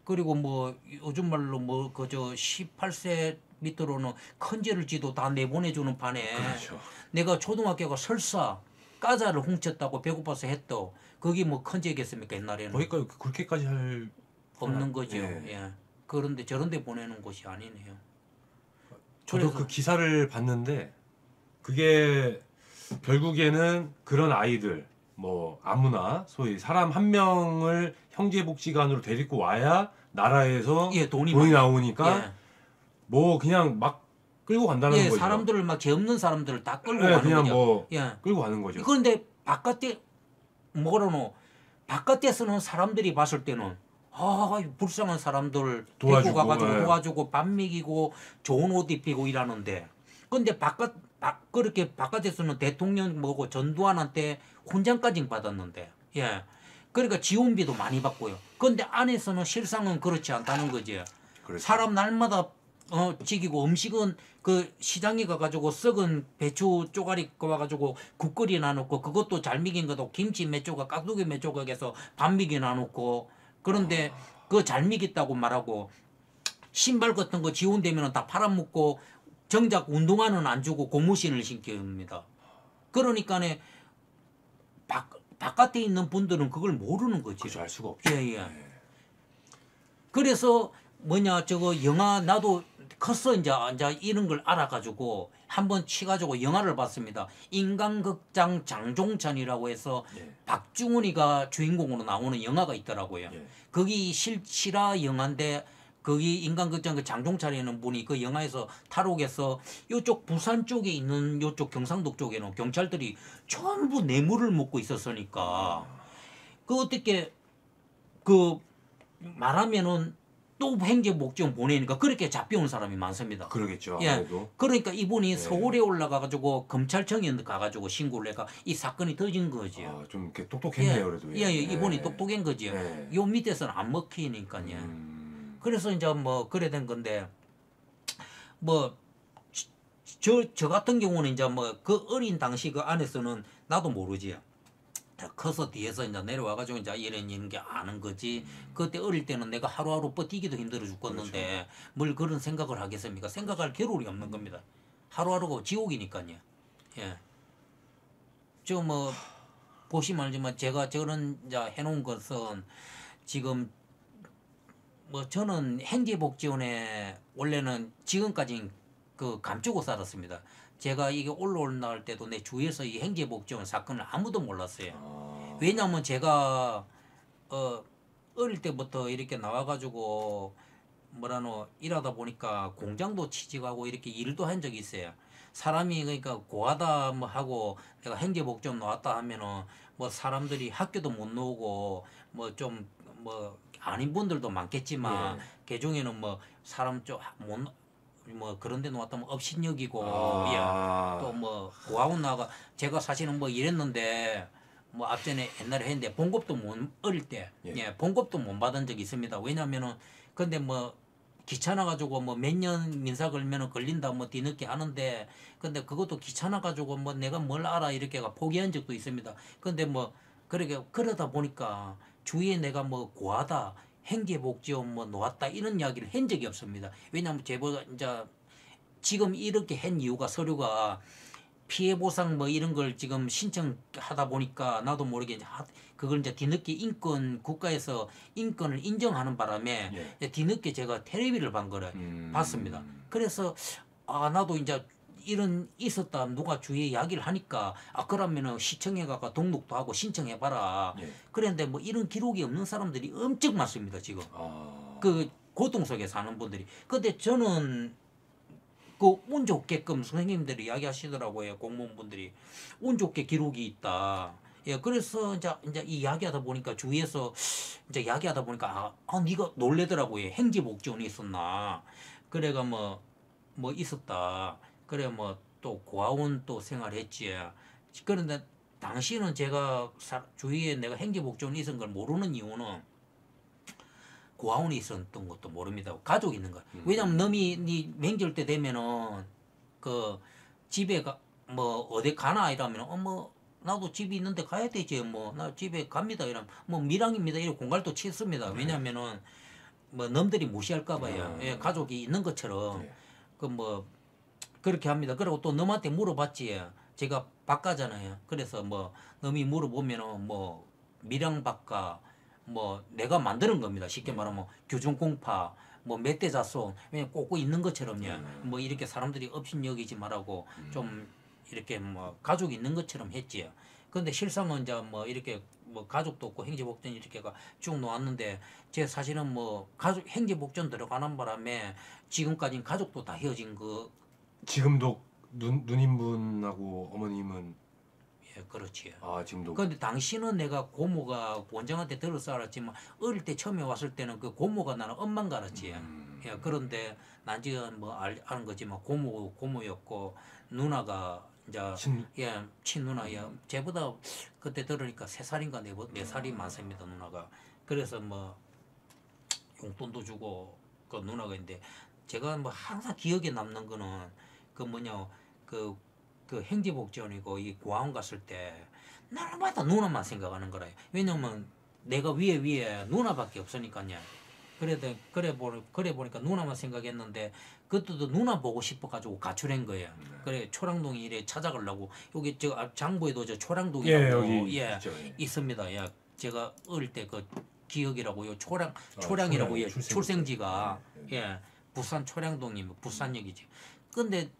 그리고 뭐 요즘 말로 뭐 그저 18세 밑으로는 큰죄를 지도 다 내보내주는 판에 그렇죠. 내가 초등학교가 설사 과자를 훔쳤다고 배고파서 했도 그게 뭐 큰 죄겠습니까 옛날에는. 거기까지 그렇게까지 할 없는 거죠. 예. 예. 그런데 저런 데 보내는 곳이 아니네요. 저도 그래서- 그 기사를 봤는데 그게 결국에는 그런 아이들 뭐 아무나 소위 사람 한 명을 형제복지관으로 데리고 와야 나라에서 예, 돈이 돈이 많- 나오니까 예. 뭐 그냥 막 끌고 간다는 예, 거죠. 사람들을 막 죄 없는 사람들을 다 끌고 예, 가는 그냥 거죠. 뭐 예. 끌고 가는 거죠. 그런데 바깥에 뭐라노 바깥에서는 사람들이 봤을 때는 이 불쌍한 사람들 데리고 도와주고, 가가지고 예. 도와주고 밥 먹이고 좋은 옷 입히고 이러는데 근데 그렇게 바깥에서는 대통령 뭐고 전두환한테 훈장까지 받았는데 예 그러니까 지원비도 많이 받고요. 근데 안에서는 실상은 그렇지 않다는 거지. 그렇죠. 사람 날마다 지기고 음식은 그 시장에 가가지고 썩은 배추 쪼가리 와가지고 국거리 나놓고 그것도 잘 먹인 것도 김치 몇 조각 깍두기 몇 조각에서 밥 먹이 나놓고 그런데 그거 잘 먹였다고 말하고 신발 같은 거 지원되면 다 팔아먹고 정작 운동화는 안 주고 고무신을 신깁니다. 그러니까네 바깥에 있는 분들은 그걸 모르는 거지. 그렇죠. 알 수가 없죠. 예. 네. 그래서 저거 영화 나도 컸어 이제 이런 걸 알아가지고 한번 치가지고 영화를 봤습니다. 인간극장 장종찬이라고 해서 예. 박중훈이가 주인공으로 나오는 영화가 있더라고요. 예. 거기 실화 영화인데 거기 인간극장 그 장종찬이라는 분이 그 영화에서 탈옥해서 요쪽 부산 쪽에 있는 요쪽 경상도 쪽에는 경찰들이 전부 뇌물을 먹고 있었으니까 그 어떻게 그 말하면은 또 행제복지원 보내니까 그렇게 잡혀온 사람이 많습니다. 그러겠죠. 예. 아무래도. 그러니까 이분이 네. 서울에 올라가가지고 검찰청에 가가지고 신고를 해가 이 사건이 터진 거죠. 아, 좀 이렇게 똑똑했네요, 그래도. 예, 이분이 똑똑한 거죠. 네. 요 밑에서는 안 먹히니까요. 그래서 이제 뭐 그래 된 건데 뭐 저 같은 경우는 이제 뭐 그 어린 당시 그 안에서는 나도 모르지. 커서 뒤에서 이제 내려와가지고 이제 이런 게 아는 거지. 그때 어릴 때는 내가 하루하루 버티기도 힘들어 죽겠는데 그렇죠. 뭘 그런 생각을 하겠습니까? 생각할 겨를이 없는 겁니다. 하루하루가 지옥이니까요. 예. 저 뭐 보시면 알지만 제가 저런 이제 해놓은 것은 지금 뭐 저는 행제복지원에 원래는 지금까지 그 감추고 살았습니다. 제가 이게 올라올 때도 내 주위에서 이 행제복지원 사건을 아무도 몰랐어요. 아. 왜냐하면 제가 어릴 때부터 이렇게 나와가지고 뭐라노 일하다 보니까 공장도 취직하고 이렇게 일도 한 적이 있어요. 사람이 그러니까 고하다 뭐 하고 내가 행제복지원 나왔다 하면은 뭐 사람들이 학교도 못 나오고 뭐 좀 뭐 아닌 분들도 많겠지만 그 중에는 뭐 사람 뭐 그런 데 나왔다면 업신여기고 아. 또 뭐 고아원 나가 제가 사실은 뭐 이랬는데 뭐 앞전에 옛날에 했는데 봉급도 못 어릴 때 봉급도 못 받은 적이 있습니다. 왜냐면은 근데 뭐 귀찮아 가지고 뭐 몇 년 민사 걸면은 걸린다 뭐 뒤늦게 하는데 근데 그것도 귀찮아 가지고 뭐 내가 뭘 알아 이렇게가 포기한 적도 있습니다. 근데 뭐 그러다 보니까 주위에 내가 뭐 고하다 행제복지원 뭐 놓았다 이런 이야기를 한 적이 없습니다. 왜냐하면 제보다 이제 지금 이렇게 한 이유가 서류가 피해 보상 뭐 이런 걸 지금 신청하다 보니까 나도 모르게 그걸 이제 뒤늦게 국가에서 인권을 인정하는 바람에 뒤늦게 제가 텔레비를 봤습니다. 그래서 나도 이제 이런 있었다 누가 주위에 이야기를 하니까 그러면은 시청에 가서 등록도 하고 신청해 봐라. 그런데 뭐 이런 기록이 없는 사람들이 엄청 많습니다 지금. 그 고통 속에 사는 분들이. 근데 저는 그 운 좋게끔 선생님들이 이야기하시더라고요. 공무원분들이 운 좋게 기록이 있다. 예, 그래서 이제 이 이야기하다 보니까 주위에서 이제 이야기하다 보니까 네가 놀래더라고요. 행제복지원이 있었나. 그래가 뭐 있었다. 그래 뭐 또 고아원 또 생활했지. 그런데 당시는 제가 주위에 내가 행제복지원이 있은 걸 모르는 이유는 고아원이 있었던 것도 모릅니다. 가족이 있는 거야. 왜냐면 네 명절 때 되면은 그 집에 뭐 어디 가나 이러면 뭐 나도 집이 있는데 가야 되지 뭐 나 집에 갑니다 이러면 뭐 밀항입니다 이런 공갈도 치습니다. 왜냐면은 뭐 남들이 무시할까 봐요. 가족이 있는 것처럼 그 뭐 그렇게 합니다. 그리고 또 넘한테 물어봤지. 제가 바까잖아요. 그래서 뭐 넘이 물어보면은 뭐 밀양박가 뭐 내가 만드는 겁니다. 쉽게 말하면 규중공파 뭐 멧돼자송 그냥 꼭 있는 것처럼요. 뭐 이렇게 사람들이 업신여기지 말라고 좀 이렇게 뭐 가족이 있는 것처럼 했지요. 근데 실상은 이제 뭐 이렇게 뭐 가족도 없고 행제복전 이렇게가 쭉 놓았는데 제 사실은 뭐 가족 행제복전 들어가는 바람에 지금까지는 가족도 다 헤어진 거. 지금도 누님분하고 어머님은 그렇지요. 지금도. 그런데 당시는 내가 고모가 원장한테 들어서 알았지만 어릴 때 처음에 왔을 때는 그 고모가 나는 엄만 가르치요. 그런데 나중에 뭐 아는 거지만 고모였고 누나가 이제 친누나야. 쟤보다 그때 들으니까 3살인가 4살이 많습니다 누나가. 그래서 뭐 용돈도 주고 그 누나가 있는데 제가 뭐 항상 기억에 남는 거는 그 뭐냐 그 행제복지원이고 이 고아원 갔을 때 날마다 누나만 생각하는 거라요. 왜냐면 내가 위에 누나밖에 없으니까요. 그래 보니까 누나만 생각했는데 그때도 누나 보고 싶어 가지고 가출한 거예요. 그래 초랑동에 이래 찾아가려고 여기 저 장부에도 저 초랑동이라고 있습니다. 제가 어릴 때 그 기억이라고요. 초량이라고 출생지가 부산 초량동이면 부산역이지. 근데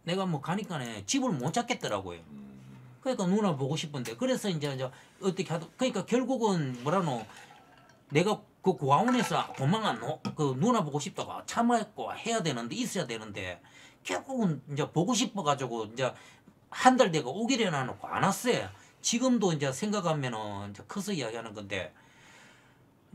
내가 뭐 가니까 집을 못 찾겠더라고요. 그러니까 누나 보고 싶은데 그래서 이제 어떻게 하다 그러니까 결국은 뭐라노 내가 그 고아원에서 도망 그 누나 보고 싶다고 참아있고 해야 되는데 있어야 되는데 결국은 이제 보고 싶어 가지고 이제 한 달 되고 오기를 해놔놓고 안 왔어요. 지금도 이제 생각하면은 이제 커서 이야기하는 건데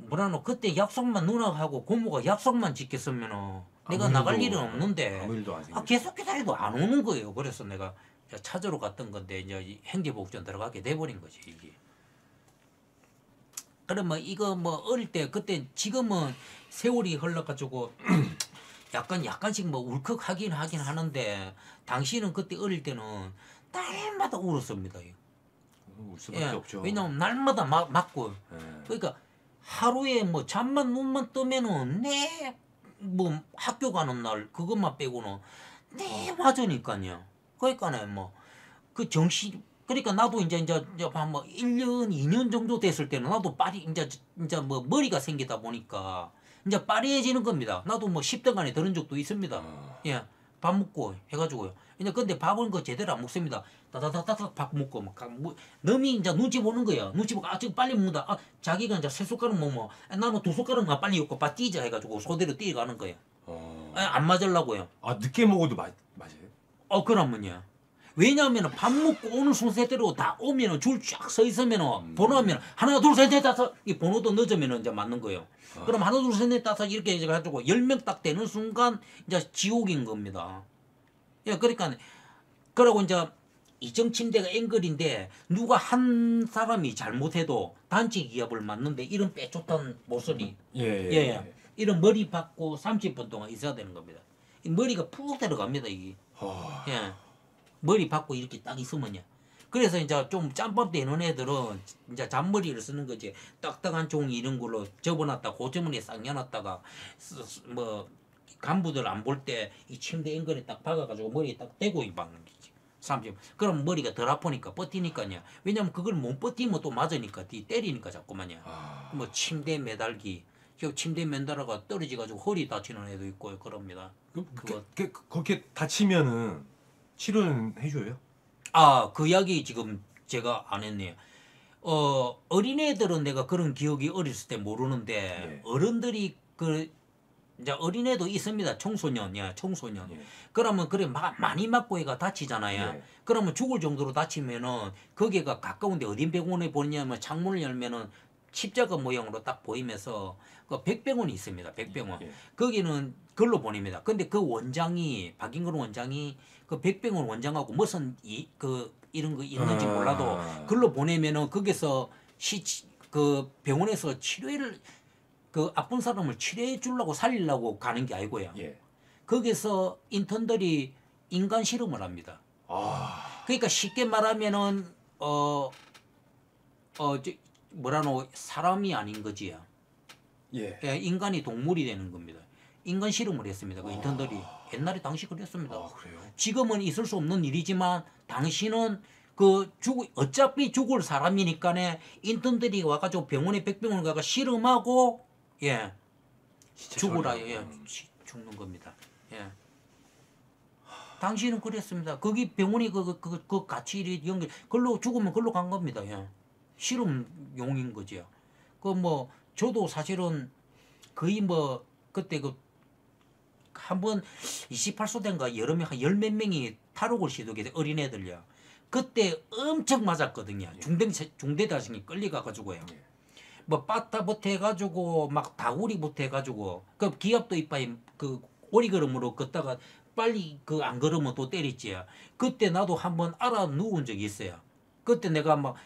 뭐라노 그때 약속만 누나하고 고모가 약속만 지켰으면은 내가 나갈 일은 없는데 아무 일도 안 생겼어. 계속 기다려도 안 오는 거예요. 그래서 내가 찾으러 갔던 건데 이제 이 행제복전 들어가게 돼버린 거지 이게. 그러면 이거 뭐 어릴 때 그때 지금은 세월이 흘러가지고 약간씩 뭐 울컥하긴 하긴 하는데 당시는 그때 어릴 때는 날마다 울었습니다. 울 수밖에 예, 없죠. 왜냐면 날마다 맞고 예. 그러니까 하루에 뭐 잠만 눈만 뜨면은 내 뭐 학교 가는 날 그것만 빼고는 내 맞으니까요. 그러니까는 뭐 그 정신 그러니까 나도 이제 한뭐 1년 2년 정도 됐을 때는 나도 빨리 이제 뭐 머리가 생기다 보니까 이제 빠리해지는 겁니다. 나도 뭐 10대간에 들은 적도 있습니다. 예. 밥 먹고 해가지고요. 이제 근데 밥은 그 제대로 안 먹습니다. 다다다다닥 밥 먹고 뭐 넘이 이제 눈치 보는 거야. 눈치 보고 지금 빨리 먹는다. 자기가 이제 세 숟가락 먹으면 나는 두 숟가락만 빨리 먹고 밥 뛰자 해가지고 소대로 뛰어가는 거예요. 안 맞으려고요. 늦게 먹어도 맞아요? 그러면요. 왜냐하면 밥 먹고 오는 순서대로 다 오면은 줄 쫙 서 있으면은 번호하면 하나 둘 셋 넷 다섯 이 번호도 늦으면은 이제 맞는 거예요. 그럼 하나 둘 셋 넷 다섯 이렇게 해가지고 10명 딱 되는 순간 이제 지옥인 겁니다. 예, 그러니까 그러고 이제 이정 침대가 앵글인데 누가 한 사람이 잘못해도 단체 기합을 맞는데 이런 빼쫓던 모습이 예. 이런 머리 받고 30분 동안 있어야 되는 겁니다. 이 머리가 푹 들어갑니다 이게. 예. 머리 받고 이렇게 딱 있으면요. 그래서 이제 좀 짬밥 되는 애들은 이제 잔머리를 쓰는 거지. 딱딱한 종이 이런 걸로 접어놨다 고주머니에 싹 넣어놨다가 뭐 간부들 안 볼 때 이 침대 앵글에 딱 박아가지고 머리에 딱 대고 박는 거지. 30. 그럼 머리가 덜 아프니까 버티니까요. 왜냐면 그걸 못 버티면 또 맞으니까 때리니까 자꾸만요. 뭐 침대 매달기. 침대 매달아가 떨어지가지고 허리 다치는 애도 있고 그럽니다. 그렇게 다치면은 치료는 해줘요? 그 이야기 지금 제가 안 했네요. 어린애들은 내가 그런 기억이 어렸을 때 모르는데 예. 어른들이 이제 어린애도 있습니다. 청소년. 예. 그러면 그래 많이 맞고 애가 다치잖아요. 예. 그러면 죽을 정도로 다치면은 거기가 가까운데 어딘 병원에 보냐면 창문을 열면은 십자가 모양으로 딱 보이면서 그 백병원이 있습니다. 백병원. 예. 거기는 글로 보냅니다. 근데 그 원장이 박인근 원장이 그 백병원 원장하고 무슨 이런 거 있는지 몰라도 글로 보내면은 거기서 그 병원에서 치료를 그 아픈 사람을 치료해 주려고 살리려고 가는 게 아니고요. 예. 거기서 인턴들이 인간 실험을 합니다. 그러니까 쉽게 말하면은 뭐라노 사람이 아닌 거지요. 예. 인간이 동물이 되는 겁니다. 인간 실험을 했습니다. 그 인턴들이 옛날에 당시 그랬습니다. 그래요? 지금은 있을 수 없는 일이지만 당시는 어차피 죽을 사람이니까네 인턴들이 와가지고 병원에 백병원 가가 실험하고 죽으라 죽는 겁니다. 당시는 그랬습니다. 거기 병원이 그 같이 연결 걸로 죽으면 걸로 간 겁니다. 실험용인 거죠. 뭐 저도 사실은 거의 뭐 그때 한번 28소대인가 여름에 한 열 몇 명이 탈옥을 시도하게 돼 어린애들요. 그때 엄청 맞았거든요. 중대자식이 끌려가가지고요. 뭐 빠따부터 해가지고 막 다구리부터 해가지고 그 기압도 이빠이 그 오리걸음으로 걷다가 빨리 안 걸으면 또 때렸지. 그때 나도 한번 알아 누운 적이 있어요. 그때 내가 막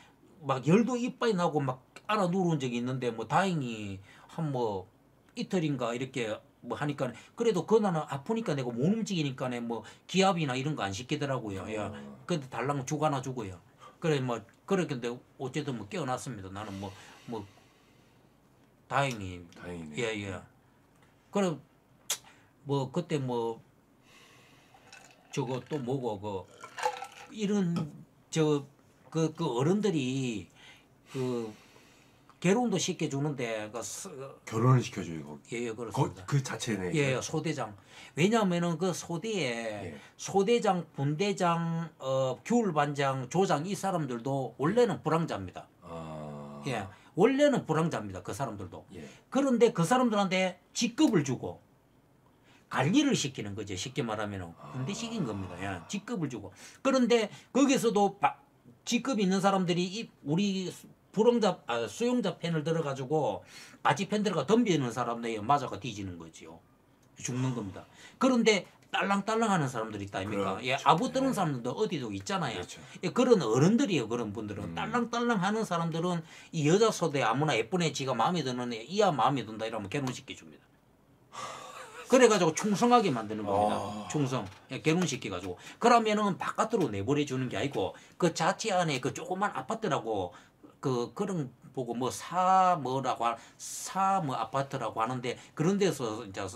열도 이빠이 나고 막 알아 누운 적이 있는데 뭐 다행히 한 뭐 이틀인가 이렇게 뭐 하니까 그래도 그날은 아프니까 내가 못 움직이니까 뭐 기압이나 이런 거 안 시키더라고요. 근데 달랑 죽 하나 주고요. 그래 뭐 그랬는데 어쨌든 뭐 깨어났습니다. 나는 뭐 다행히. 다행이네. 예. 그래 뭐 그때 뭐 저거 또 뭐고 이런 그 어른들이 결혼도 시켜주는데 결혼을 시켜줘요. 거기. 예, 그렇습니다. 그 자체네. 예, 소대장. 왜냐하면은 그 소대에 소대장, 분대장, 규율반장, 조장 이 사람들도 원래는 불황자입니다. 예, 원래는 불황자입니다. 그 사람들도. 그런데 그 사람들한테 직급을 주고 관리를 시키는 거죠. 쉽게 말하면은 군대식인 겁니다. 직급을 주고. 그런데 거기서도 직급 있는 사람들이 우리 수용자 펜을 들어가지고 같이 펜 들어가 덤비는 사람들이 맞아가 뒤지는 거지요. 죽는 겁니다. 그런데 딸랑딸랑하는 사람들이 있다 아닙니까? 그렇죠. 예, 아부 뜨는 네. 사람들도 어디도 있잖아요. 그렇죠. 예, 그런 어른들이에요. 그런 분들은 딸랑딸랑하는 사람들은 이 여자 소대 아무나 예쁜 애 지가 마음에 드는 애 이야 마음에 든다 이러면 결혼시켜 줍니다. 그래가지고 충성하게 만드는 겁니다. 충성. 예, 결혼시켜가지고. 그러면은 바깥으로 내보내 주는 게 아니고 그 자체 안에 그 조그만 아파트라고 그런 보고 뭐 사 뭐 아파트라고 하는데 그런 데서 이제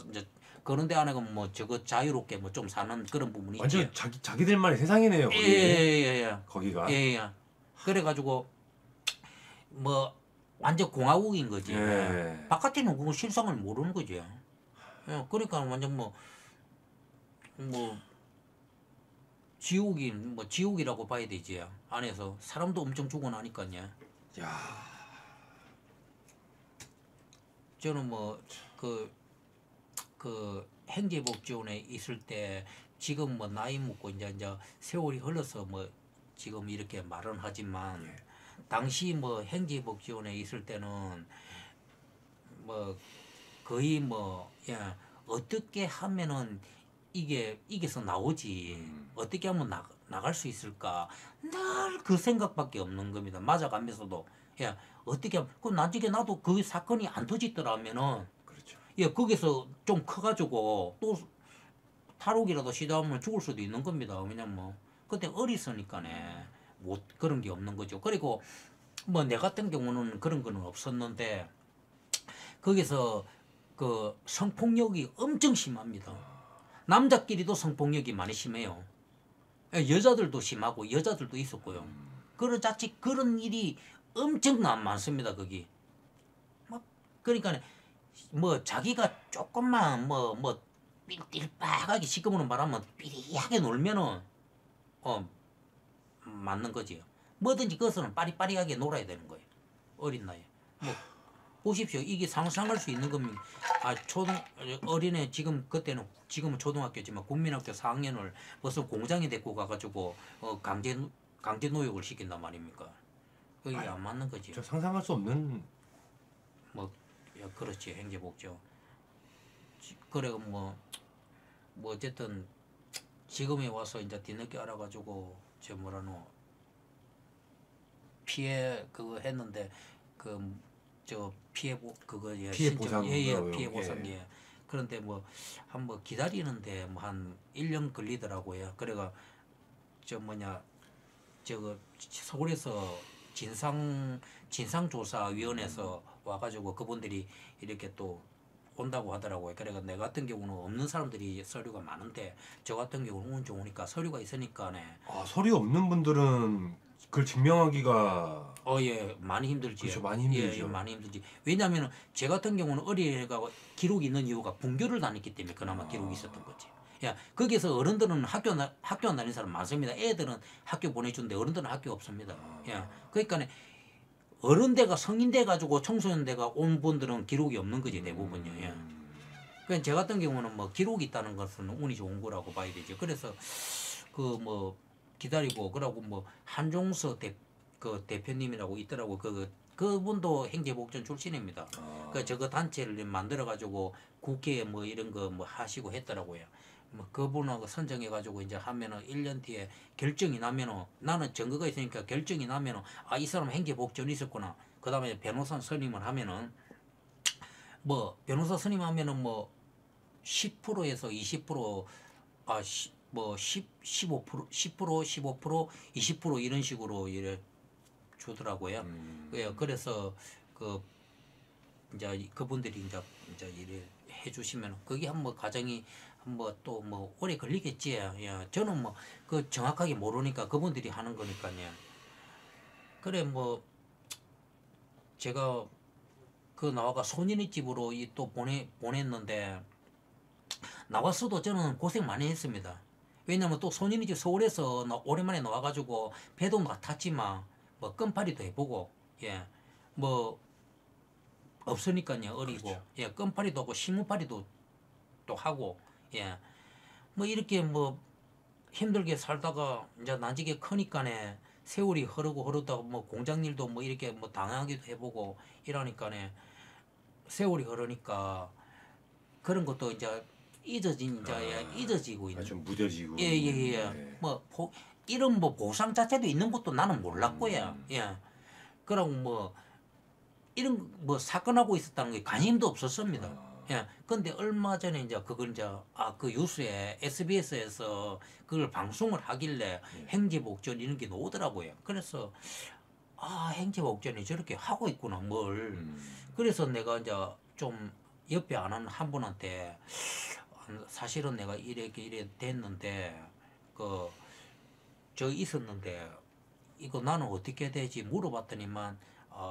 그런 데 안에 뭐 저거 자유롭게 뭐 좀 사는 그런 부분이 있지. 완전 자기들만의 세상이네요. 거기. 예예예. 거기가. 예예. 그래가지고 뭐 완전 공화국인 거지. 예. 바깥에는 그거 실상을 모르는 거지. 예, 그러니까 완전 뭐 지옥이라고 봐야 되지. 안에서 사람도 엄청 죽어나니까요. 야. 저는 뭐 그 행제복지원에 있을 때 지금 뭐 나이 먹고 이제 세월이 흘러서 뭐 지금 이렇게 말은 하지만 당시 뭐 행제복지원에 있을 때는 뭐 거의 뭐 어떻게 하면은 이게서 나오지 어떻게 하면 나갈 수 있을까 늘 그 생각밖에 없는 겁니다. 맞아가면서도 어떻게 하면 그 나중에 나도 그 사건이 안 터지더라면은 그렇죠. 거기서 좀 커가지고 또 탈옥이라도 시도하면 죽을 수도 있는 겁니다. 왜냐면 뭐 그때 어리서니까네 못 그런 게 없는 거죠. 그리고 뭐 내 같은 경우는 그런 거는 없었는데 거기서 그 성폭력이 엄청 심합니다. 남자끼리도 성폭력이 많이 심해요. 여자들도 심하고 여자들도 있었고요. 그런 일이 엄청 많습니다. 거기. 막 그러니까 뭐 자기가 조금만 뭐 삘나빡하게 시커먼 바람은 삐리하게 놀면은 맞는 거지요. 뭐든지 그것은 빠리빠리하게 놀아야 되는 거예요. 어린 나이에. 뭐 보십시오. 이게 상상할 수 있는 겁니다. 어린애 지금은 초등학교지만 국민학교 4학년을 무슨 공장에 데리고 가가지고 강제 노역을 시킨단 말입니까? 그게 안 맞는 거지. 저 상상할 수 없는. 그렇지 행제복죠. 그래 뭐 어쨌든 지금에 와서 이제 뒤늦게 알아가지고 저 뭐라노 피해 그거 했는데 저 피해 그거 피해 보상. 피해 보상 그런데 뭐 한번 기다리는데 뭐 한 1년 걸리더라고요. 그래가 저거 서울에서 진상조사위원회에서 와가지고 그분들이 이렇게 또 온다고 하더라고요. 그래가 내 같은 경우는 없는 사람들이 서류가 많은데 저 같은 경우는 운 좋으니까 서류가 있으니까네. 서류 없는 분들은 그걸 증명하기가. 많이 힘들지. 그렇죠, 많이 힘들죠. 많이 힘들지. 왜냐하면 제 같은 경우는 어린애가 기록이 있는 이유가 분교를 다녔기 때문에 그나마 기록이 있었던 거지. 거기서 어른들은 학교 안 다니는 사람 많습니다. 애들은 학교 보내주는데 어른들은 학교 없습니다. 그러니까 어른대가 성인돼 가지고 청소년대가 온 분들은 기록이 없는 거지 대부분요. 그러니까 제 같은 경우는 뭐 기록이 있다는 것은 운이 좋은 거라고 봐야 되죠. 그래서 그 뭐 기다리고 그러고 뭐 한종서 대표님이라고 있더라고. 그분도 행제복전 출신입니다. 저거 단체를 만들어 가지고 국회에 뭐 이런 거 뭐 하시고 했더라고요. 뭐 그분하고 선정해 가지고 이제 하면은 1년 뒤에 결정이 나면은 나는 증거가 있으니까 결정이 나면은 이 사람 행제복전이 있었구나. 그다음에 변호사 선임을 하면은 뭐 변호사 선임하면은 뭐 10%에서 20% 뭐 15% 15% 20% 이런 식으로 이래 주더라고요. 그래서 이제 그분들이 이제 이래 해주시면 그게 한번 과정이 한번 또 뭐 오래 걸리겠지. 저는 뭐 그 정확하게 모르니까 그분들이 하는 거니까요. 그래 뭐 제가 나와가 손인의 집으로 또 보냈는데 나왔어도 저는 고생 많이 했습니다. 왜냐면 또 손인의 집 서울에서 오랜만에 나와가지고 배도 탔지만 뭐 껌파리도 해보고 뭐 없으니까요. 어리고 그렇죠. 껌파리도 하고 시무파리도 또 하고 뭐 이렇게 뭐 힘들게 살다가 이제 나중에 크니까네 세월이 흐르다가 뭐 공장 일도 뭐 이렇게 뭐 당하기도 해보고 이러니까네 세월이 흐르니까 그런 것도 이제 잊어진 이제 잊어지고 있는. 좀 무뎌지고. 예예예. 네. 뭐 이런 뭐 보상 자체도 있는 것도 나는 몰랐고요. 예. 그럼 뭐 이런 뭐 사건하고 있었다는 게 관심도 없었습니다. 예. 근데 얼마 전에 이제 그걸 이제 그 뉴스에 SBS에서 그걸 방송을 하길래 행제복전 이런 게 나오더라고요. 그래서 행제복전이 저렇게 하고 있구나 뭘. 그래서 내가 이제 좀 옆에 아는 한 분한테 사실은 내가 이래 됐는데 저 있었는데 이거 나는 어떻게 해야 되지 물어봤더니만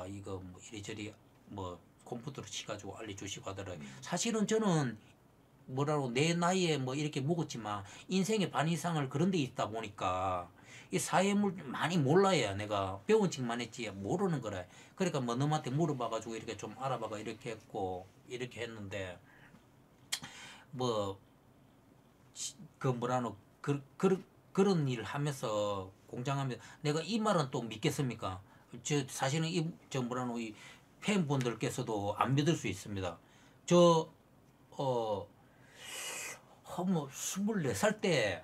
이거 뭐 이리저리 뭐 컴퓨터로 치가지고 알려주시고 하더라고요. 사실은 저는 뭐라고 내 나이에 뭐 이렇게 먹었지만 인생의 반 이상을 그런 데 있다 보니까 이 사회물 많이 몰라야 내가 배운 척만 했지 모르는 거래. 그러니까 뭐 너한테 물어봐가지고 이렇게 좀 알아봐가 이렇게 했고 이렇게 했는데 뭐 그 뭐라노 그런 일을 하면서 공장하면서 내가 이 말은 또 믿겠습니까? 저 사실은 저 뭐라노 이 팬분들께서도 안 믿을 수 있습니다. 뭐 24살 때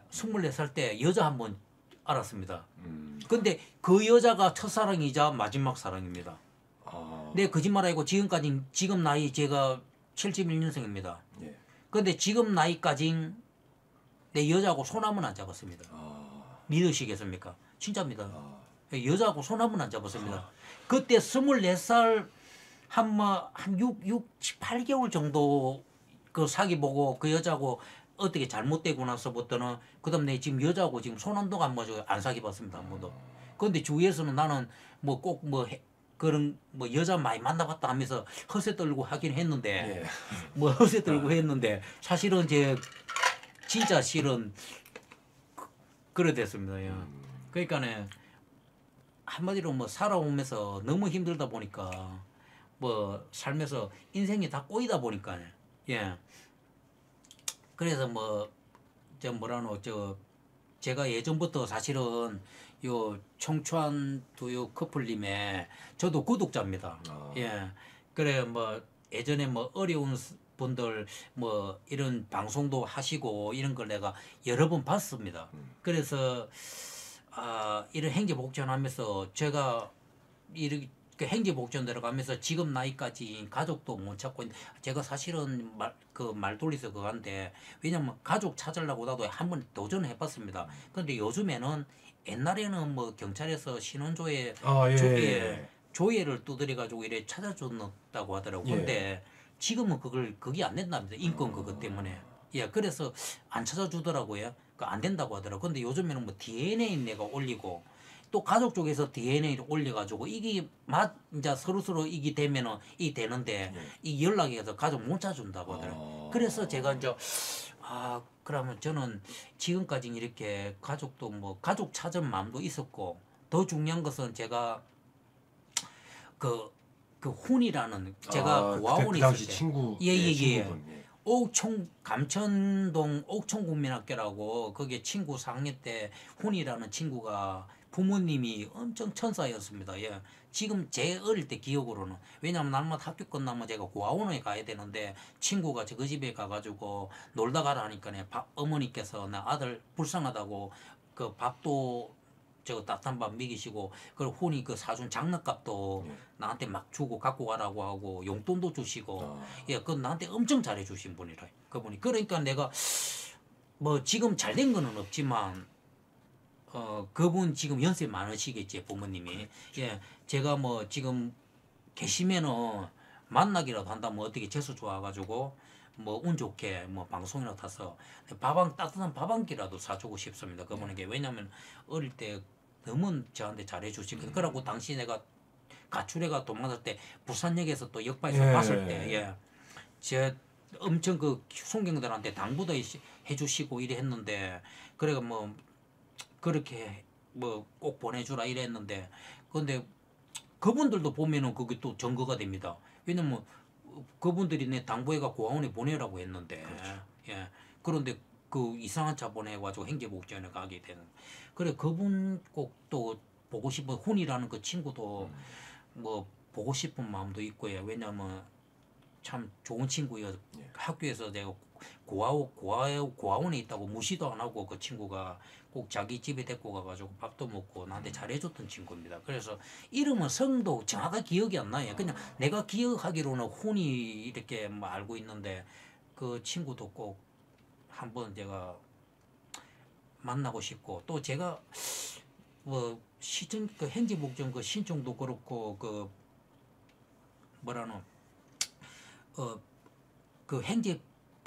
여자 한 번 알았습니다. 근데 그 여자가 첫사랑이자 마지막 사랑입니다. 내 거짓말 아니고 지금 나이 제가 71년생입니다. 예. 근데 지금 나이까지 내 여자하고 손 한 번 안 잡았습니다. 믿으시겠습니까? 진짜입니다. 여자하고 손 한 번 안 잡았습니다. 그때 24살 한 8개월 정도 그 사귀 보고 그 여자하고 어떻게 잘못되고 나서부터는 그다음 내 지금 여자하고 지금 손 한 동 안 사귀 봤습니다. 한 번도. 근데 주위에서는 나는 뭐 꼭 뭐 그런 뭐 여자 많이 만나봤다 하면서 허세 떨고 하긴 했는데 뭐 허세 떨고 했는데 사실은 진짜 실은 그래 됐습니다. 예. 그러니까는 한마디로 뭐 살아오면서 너무 힘들다 보니까 뭐 살면서 인생이 다 꼬이다 보니까 예. 그래서 뭐 제가 예전부터 사실은 요 청초한 두유 커플님의 저도 구독자입니다. 예. 그래 뭐 예전에 뭐 어려운 분들 뭐 이런 방송도 하시고 이런 걸 내가 여러 번 봤습니다. 그래서 이런 행제복전하면서 제가 이렇게 행제복전 들어가면서 지금 나이까지 가족도 못 찾고 제가 사실은 말 돌리서 그건데 왜냐면 가족 찾으려고 나도 한번 도전해봤습니다. 근데 요즘에는 옛날에는 뭐 경찰에서 신원조회 조회를 두드려 가지고 이래 찾아줬다고 하더라고. 근데 지금은 그게 안 된답니다. 인권 그것 때문에. 예, 그래서 안 찾아주더라고요. 안 된다고 하더라고. 근데 요즘에는 뭐 DNA 내가 올리고 또 가족 쪽에서 DNA를 올려가지고 이게 이제 서로 이게 되면은 이 되는데 이 연락이 해서 가족 못 찾아준다고 하더라고요. 그래서 제가 이제 그러면 저는 지금까지 이렇게 가족도 뭐 가족 찾은 마음도 있었고 더 중요한 것은 제가 그 훈이라는 제가 고아원에 그 당시 있을 때 친구 감천동 옥천국민학교라고 거기에 친구 4학년 때 훈이라는 친구가 부모님이 엄청 천사였습니다. 예. 지금 제 어릴 때 기억으로는 왜냐하면 날마다 학교 끝나면 제가 고아원에 가야 되는데 친구가 그 집에 가가지고 놀다 가라 하니까 어머니께서 나 아들 불쌍하다고 그 밥도 따뜻한 밥 먹이시고 그리고 훈이 그 사준 장난감도 나한테 막 주고 갖고 가라고 하고 용돈도 주시고 그 나한테 엄청 잘해 주신 분이라 그분이. 그러니까 내가 뭐 지금 잘 된 거는 없지만 그분 지금 연세 많으시겠지 부모님이. 예, 제가 뭐 지금 계시면은 만나기라도 한다면 어떻게 재수 좋아가지고 뭐 운 좋게 뭐 방송이나 타서 따뜻한 밥 한 끼라도 사주고 싶습니다 그분에게. 왜냐면 어릴 때 너무 저한테 잘해주시고 그러고 당시 내가 가출해가 도망갈 때 부산역에서 또 역파에서 봤을 때 제 엄청 그 송경들한테 당부도 해주시고 이래 했는데 그래가 뭐 그렇게 뭐 꼭 보내주라 이랬는데 근데 그분들도 보면은 그게 또 증거가 됩니다. 왜냐면 그분들이 내 당부해가 고아원에 보내라고 했는데 예. 그런데 그 이상한 차 보내가지고 행제복지원에 가게 되는. 그래 그분 꼭 또 보고 싶은 훈이라는 그 친구도 뭐 보고 싶은 마음도 있고요. 왜냐면 참 좋은 친구여. 예. 학교에서 내가 고아원에 있다고 무시도 안 하고 그 친구가 꼭 자기 집에 데리고 가가지고 밥도 먹고 나한테 잘해줬던 친구입니다. 그래서 이름은 성도 정확하게 기억이 안 나요. 그냥 내가 기억하기로는 훈이 이렇게 뭐 알고 있는데 그 친구도 꼭 한번 제가 만나고 싶고 또 제가 뭐 시청 그 행지복정 그 신청도 그렇고 그 뭐라노 그 행지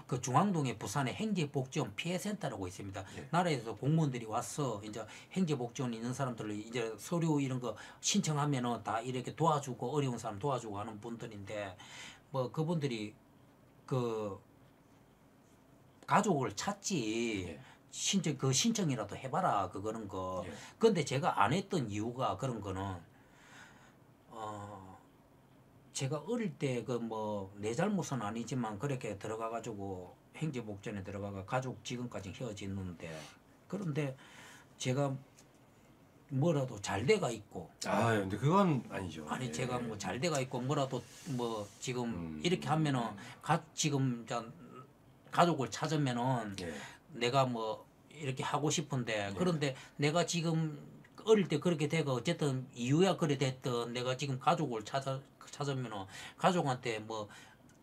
그 중앙동에 부산에 행지복지원 피해센터라고 있습니다. 예. 나라에서 공무원들이 와서 이제 행지복지원 있는 사람들을 이제 서류 이런 거 신청하면은 다 이렇게 도와주고 어려운 사람 도와주고 하는 분들인데 뭐 그분들이 그 가족을 찾지 예. 신청이라도 해봐라 그거는 거. 예. 근데 제가 안 했던 이유가 그런 거는 제가 어릴 때 그 뭐 내 잘못은 아니지만 그렇게 들어가 가지고 행제복전에 들어가가 가족 지금까지 헤어졌는데 그런데 제가 뭐라도 잘 돼가 있고 아 근데 그건 아니죠. 아니 예. 제가 뭐 잘 돼가 있고 뭐라도 뭐 지금 이렇게 하면은 지금 가족을 찾으면은 예. 내가 뭐 이렇게 하고 싶은데 예. 그런데 내가 지금 어릴 때 그렇게 되고 어쨌든 이유야 그래 됐던 내가 지금 가족을 찾으면은 가족한테 뭐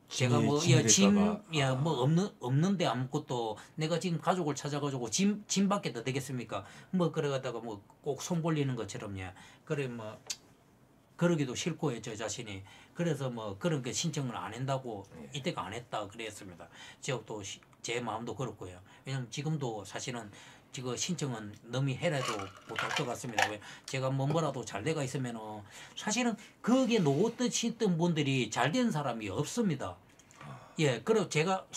제가 뭐 짐될까봐. 뭐 없는데 아무것도 내가 지금 가족을 찾아가지고 짐 받게 더 되겠습니까? 뭐 그래가다가 뭐 꼭 손 벌리는 것처럼 예 그래 뭐 그러기도 싫고 저 자신이 그래서 뭐 그런 게 신청을 안 한다고 이때가 안 했다 그랬습니다. 제가 또 제 마음도 그렇고요. 왜냐면 지금도 사실은 지금 신청은 넘이 해라도 못할 것 같습니다. 왜 제가 뭐라도 잘 돼가 있으면은 사실은 거기에 놓았던 분들이 잘 된 사람이 없습니다. 예, 그리고 제가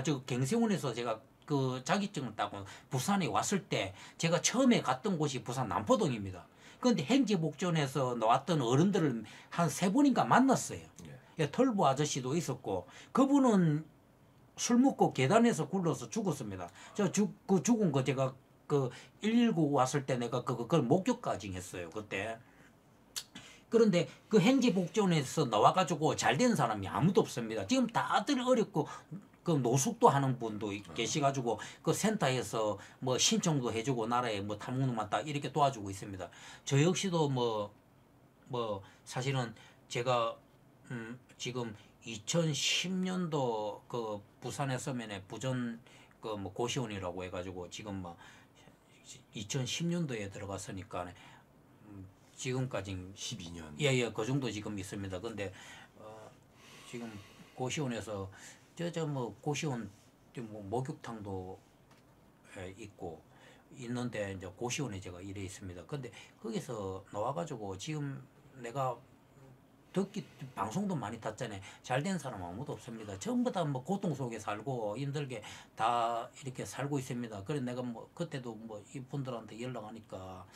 저 갱세원에서 제가 그 자격증을 따고 부산에 왔을 때 제가 처음에 갔던 곳이 부산 남포동입니다. 그런데 행지복전에서 나왔던 어른들을 한 3분인가 만났어요. 예, 털보 아저씨도 있었고 그분은 술 먹고 계단에서 굴러서 죽었습니다. 그 죽은 거 제가 그 119 왔을 때 내가 그걸 목격까지 했어요. 그때. 그런데 그 행지복전에서 나와가지고 잘 된 사람이 아무도 없습니다. 지금 다들 어렵고 그 노숙도 하는 분도 계시가지고 그 센터에서 뭐 신청도 해주고 나라에 뭐 탐구만 딱 이렇게 도와주고 있습니다. 저 역시도 뭐 사실은 제가 지금 2010년도 그 부산에 서면에 부전 그 뭐 고시원이라고 해가지고 지금 뭐 2010년도에 들어갔으니까 지금까지 12년. 예예 그 정도 지금 있습니다. 근데 지금 고시원에서 뭐 고시원 뭐 목욕탕도 있고 있는데 이제 고시원에 제가 일해 있습니다. 근데 거기서 나와가지고 지금 내가 방송도 많이 탔잖아요. 잘 된 사람 아무도 없습니다. 전부 다 뭐 고통 속에 살고 힘들게 다 이렇게 살고 있습니다. 그래 내가 뭐 그때도 뭐 이분들한테 연락하니까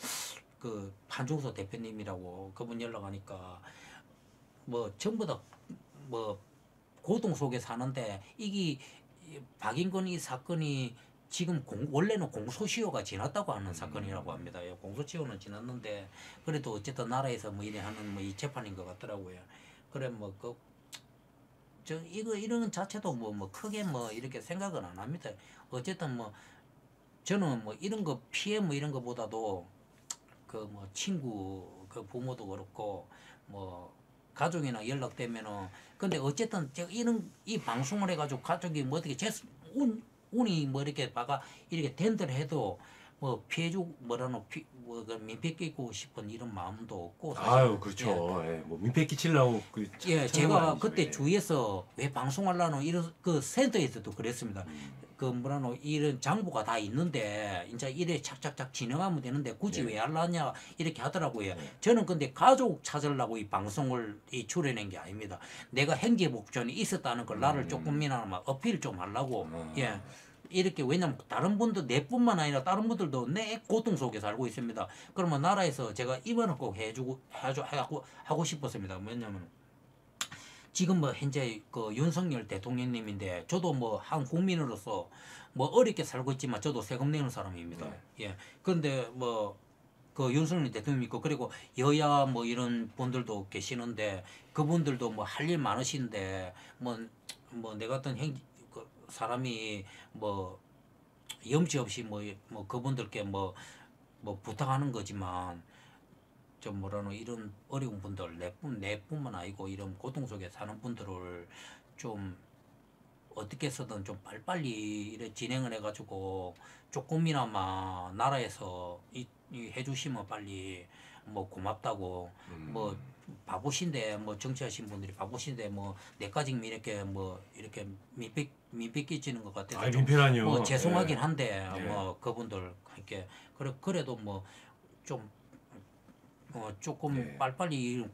그 판중서 대표님이라고 그분 연락하니까 뭐 전부 다 뭐 고통 속에 사는데 이게 박인권 이 사건이 지금 원래는 공소시효가 지났다고 하는 사건이라고 합니다. 공소시효는 지났는데 그래도 어쨌든 나라에서 뭐 이래 하는 뭐 이 재판인 것 같더라고요. 그래 뭐 이런 자체도 뭐 크게 뭐 이렇게 생각은 안 합니다. 어쨌든 뭐 저는 뭐 이런 거 피해 뭐 이런 거보다도 그 뭐 친구 그 부모도 그렇고 뭐 가족이나 연락되면은 근데 어쨌든 제가 이 방송을 해가지고 가족이 뭐 어떻게 운이 뭐 이렇게 봐가 이렇게 된들 해도 뭐 피해주고 그 민폐 끼고 싶은 이런 마음도 없고 아유 그렇죠. 예. 뭐 민폐 끼치려고 그 예, 찾는 건 제가 아니죠. 그때 예. 주위에서 왜 방송하려노 이런 그 센터에서도 그랬습니다. 그 이런 장부가 다 있는데 이제 이래 착착착 진행하면 되는데 굳이 왜 하려냐 이렇게 하더라고요. 저는 근데 가족 찾으려고 이 방송을 출연한 게 아닙니다. 내가 행제복전이 있었다는 걸 나를 조금이나마 어필 좀 하려고 예. 이렇게 왜냐면 다른 분들 내뿐만 아니라 다른 분들도 내 고통 속에 살고 있습니다. 그러면 나라에서 제가 이번을 꼭 하고 싶었습니다. 왜냐면 지금 뭐 현재 그 윤석열 대통령님인데 저도 뭐 한 국민으로서 뭐 어렵게 살고 있지만 저도 세금 내는 사람입니다. 예. 그런데 뭐 그 윤석열 대통령 있고 그리고 여야 뭐 이런 분들도 계시는데 그분들도 뭐 할 일 많으신데 뭐 내 같은 그 사람이 뭐 염치 없이 뭐 그분들께 뭐 부탁하는 거지만 좀 뭐라노 이런 어려운 분들 내뿐만 아니고 이런 고통 속에 사는 분들을 좀 어떻게 해서든 좀 빨리빨리 이래 진행을 해가지고 조금이나마 나라에서 이 해주시면 빨리 뭐 고맙다고 뭐 바쁘신데 뭐 정치하신 분들이 바쁘신데 뭐 내까지 이렇게 민폐 끼치는 것 같아서 아, 좀 민폐라뇨. 뭐 죄송하긴 예. 한데 예. 뭐 그분들 이렇게 그래도 뭐 좀 조금 예. 빨리빨리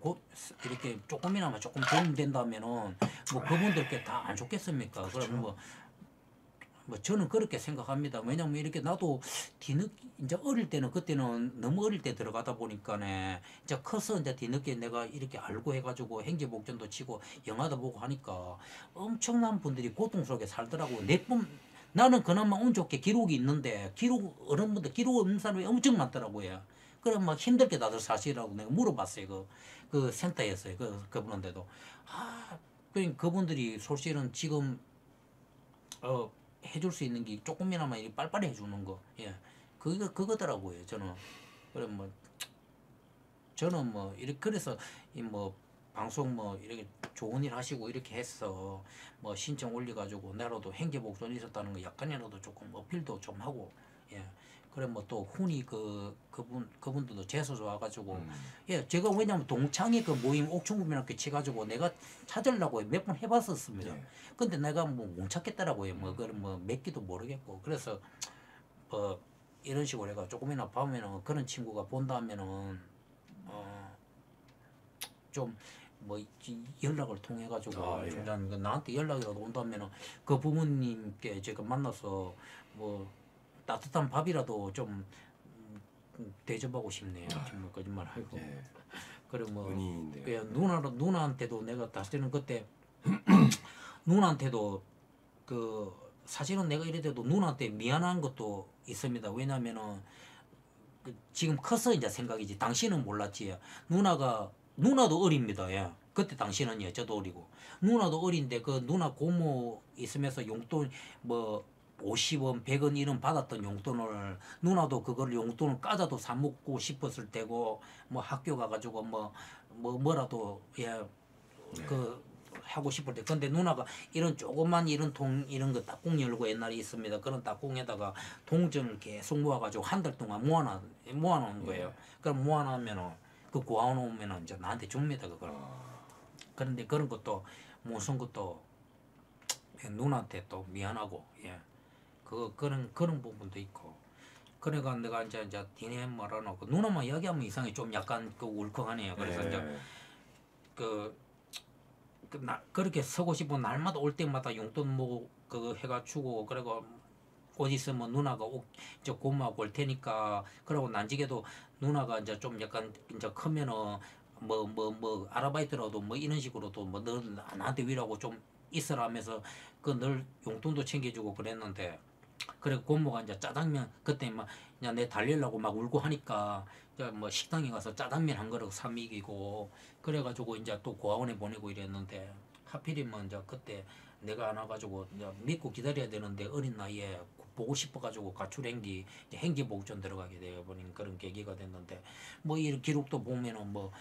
이렇게 조금이나마 조금 도움 된다면은 뭐 그분들께 다 안 좋겠습니까? 그렇죠. 그럼 뭐 저는 그렇게 생각합니다. 왜냐면 이렇게 나도 이제 어릴 때는 그때는 너무 어릴 때 들어가다 보니까네 이제 커서 이제 뒤늦게 내가 이렇게 알고 해가지고 행제복전도 치고 영화도 보고 하니까 엄청난 분들이 고통 속에 살더라고. 나는 그나마 운 좋게 기록이 있는데 어른분들 기록 없는 사람이 엄청 많더라고요. 그럼 막 힘들게 다들 사시라고 내가 물어봤어요. 그 센터에서요. 그분한테도 그분들이 솔직히는 지금 해줄 수 있는 게 조금이나마 이렇게 빨리빨리 해주는 거, 예, 그거더라고요. 저는 그래 뭐 저는 뭐 이렇게 그래서 이 뭐 방송 뭐 이렇게 좋은 일 하시고 이렇게 해서 뭐 신청 올려가지고 내로도 행제복손 있었다는 거 약간이라도 조금 어필도 좀 하고, 예. 그래 뭐 또 훈이 그분들도 재서 와가지고 예 제가 왜냐면 동창회 그 모임 옥천구민학교 치가지고 내가 찾으려고 몇 번 해봤었습니다. 예. 근데 내가 뭐 못 찾겠더라고요. 뭐 그걸 뭐 몇 기도 모르겠고 그래서 이런 식으로 해가 조금이나 봐면은 그런 친구가 본다면은 좀 뭐 연락을 통해 가지고 예. 총장님 나한테 연락이라도 온다면은 그 부모님께 제가 만나서 뭐 따뜻한 밥이라도 좀 대접하고 싶네요. 정말 거짓말하고. 예. 그래 뭐 은인인데요. 그냥 누나한테도 내가 사실은 그때 누나한테도 그 사실은 내가 이래도 누나한테 미안한 것도 있습니다. 왜냐면은 지금 커서 이제 생각이지. 당신은 몰랐지. 누나도 어립니다. 예. 그때 당신은요. 저도 어리고. 누나도 어린데 그 누나 고모 있으면서 용돈 뭐 50원, 100원 이런 받았던 용돈을 누나도 그걸 용돈을 까자도 사 먹고 싶었을 때고 뭐 학교 가가지고 뭐라도 예 그 하고 싶을 때 근데 누나가 이런 조그만 이런 통 이런 거 딱공 열고 옛날에 있습니다. 그런 딱공에다가 동전을 계속 모아가지고 한 달 동안 모아놓은 거예요. 그럼 모아놓으면은 그 고아놓으면은 이제 나한테 줍니다 그걸. 그런데 그런 것도 무슨 것도 누나한테 또 미안하고 예. 그런 부분도 있고. 그러니까 내가 이제 뒤에 말하노 그 누나만 이야기하면 이상해 좀 약간 그 울컥하네요. 그래서 예. 이제 그렇게 서고 싶은 날마다 올 때마다 용돈 뭐 그거 해가 주고 그리고 곧 있으면 누나가 이제 고모하고 올 테니까 그러고 난지게도 누나가 이제 좀 약간 이제 크면은 뭐 아르바이트라도 뭐 이런 식으로도 뭐 너 나한테 위라고 좀 있으라 하면서 그 늘 용돈도 챙겨주고 그랬는데 그래 고모가 이제 짜장면 그때 막 그냥 내 달리려고 막 울고 하니까 이제 뭐 식당에 가서 짜장면 한 그릇 사 먹이고 그래가지고 이제 또 고아원에 보내고 이랬는데 하필이면 이제 그때 내가 안 와가지고 이제 믿고 기다려야 되는데 어린 나이에 보고 싶어가지고 가출행기 행기복전 들어가게 되어버린 그런 계기가 됐는데 뭐 이 기록도 보면은 뭐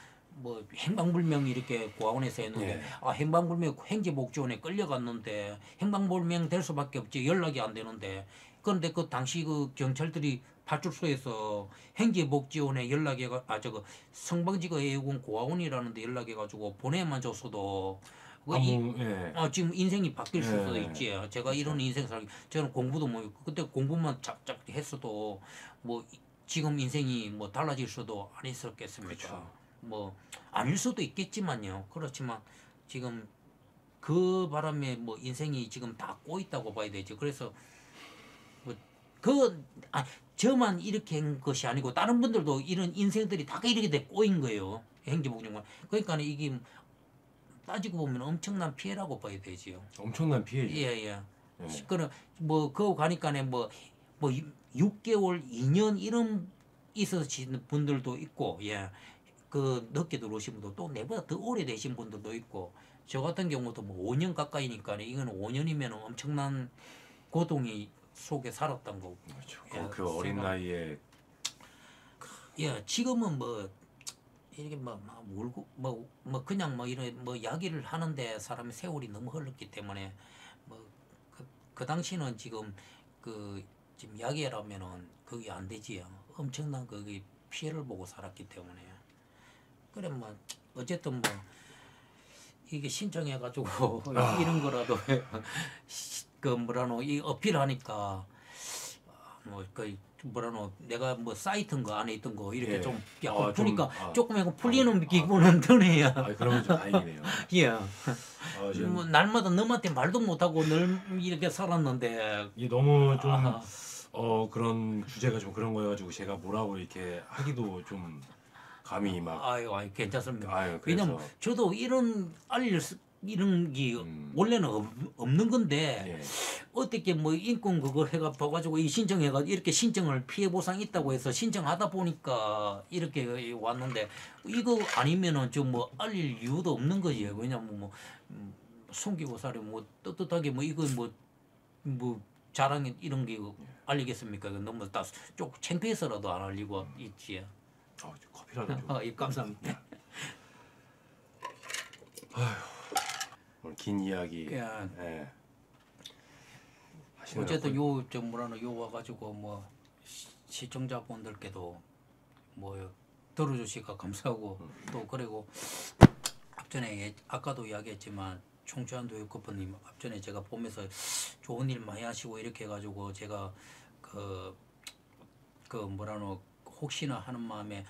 행방불명 이렇게 고아원에서 했는데 행방불명 행제복지원에 끌려갔는데 행방불명 될 수밖에 없지 연락이 안 되는데 그런데 그 당시 그 경찰들이 파출소에서 행제복지원에 연락해가 저거 성방지구 애육원 고아원이라는 데 연락해가지고 보내만 줬어도 지금 인생이 바뀔 수도 있지. 제가 이런 인생 살기 저는 공부도 뭐 그때 공부만 쫙쫙 했어도 뭐 지금 인생이 뭐 달라질 수도 안 있었겠습니까? 그렇죠. 뭐 아닐 수도 있겠지만요. 그렇지만 지금 그 바람에 뭐 인생이 지금 다 꼬있다고 봐야 되죠. 그래서 저만 이렇게 한 것이 아니고 다른 분들도 이런 인생들이 다 이렇게 돼 꼬인 거예요. 행정복지원. 그러니까 이게 따지고 보면 엄청난 피해라고 봐야 되지요. 엄청난 피해죠. 예. 그럼 뭐 그거 가니까네 뭐 6개월, 2년 있으신 분들도 있고, 예, 그 늦게 들어오신 분도 또 내보다 더 오래되신 분들도 있고, 저 같은 경우도 뭐 5년 가까이니까 이거는 5년이면 엄청난 고통이 속에 살았던 거고. 그렇죠. 예, 그 어린 생각- 나이에 예, 지금은 뭐 이렇게 막 울고 뭐 그냥 뭐 이런 뭐 이야기를 하는데 사람의 세월이 너무 흘렀기 때문에 그 당시는 지금 그 지금 이야기라면은 그게 안 되지요. 엄청난 그 피해를 보고 살았기 때문에. 그래 뭐 어쨌든 뭐 이게 신청해가지고 이런 거라도 그 뭐라노 이 어필하니까 뭐 그 뭐라노 내가 뭐 사이트인 거 안에 있던 거 이렇게 예. 좀 약간 좀, 보니까 조금 약간 풀리는 아, 기분은 드네요. 그러면 좀 다행이네요. 예. 지금 뭐 날마다 너한테 말도 못하고 늘 이렇게 살았는데 이게 너무 좀 아하. 그런 주제가 좀 그런 거여가지고 제가 뭐라고 이렇게 하기도 좀 감이 막 아유 괜찮습니다. 그래서 왜냐면 저도 이런 게 원래는 없는 건데 예. 어떻게 뭐 인권 그거 해가 봐가지고 이 신청해가 이렇게 신청을 피해 보상 있다고 해서 신청하다 보니까 이렇게 왔는데 이거 아니면은 좀 뭐 알릴 이유도 없는 거지. 왜냐면 뭐 숨기고 살이 뭐 떳떳하게 뭐 이거 뭐 자랑 이런 게 알리겠습니까? 너무 다좀 창피해서라도 안 알리고 있지. 커피라도 좀. 예, 감사합니다. 오늘 긴 이야기. 예. 예. 하시느라 어쨌든 요 뭐라노 요 와가지고 뭐 시청자분들께도 뭐 들어주시니까 감사하고 또 그리고 앞전에 아까도 이야기했지만 청주한도 유커프님 앞전에 제가 보면서 좋은 일 많이 하시고 이렇게 해가지고 제가 그 뭐라노 혹시나 하는 마음에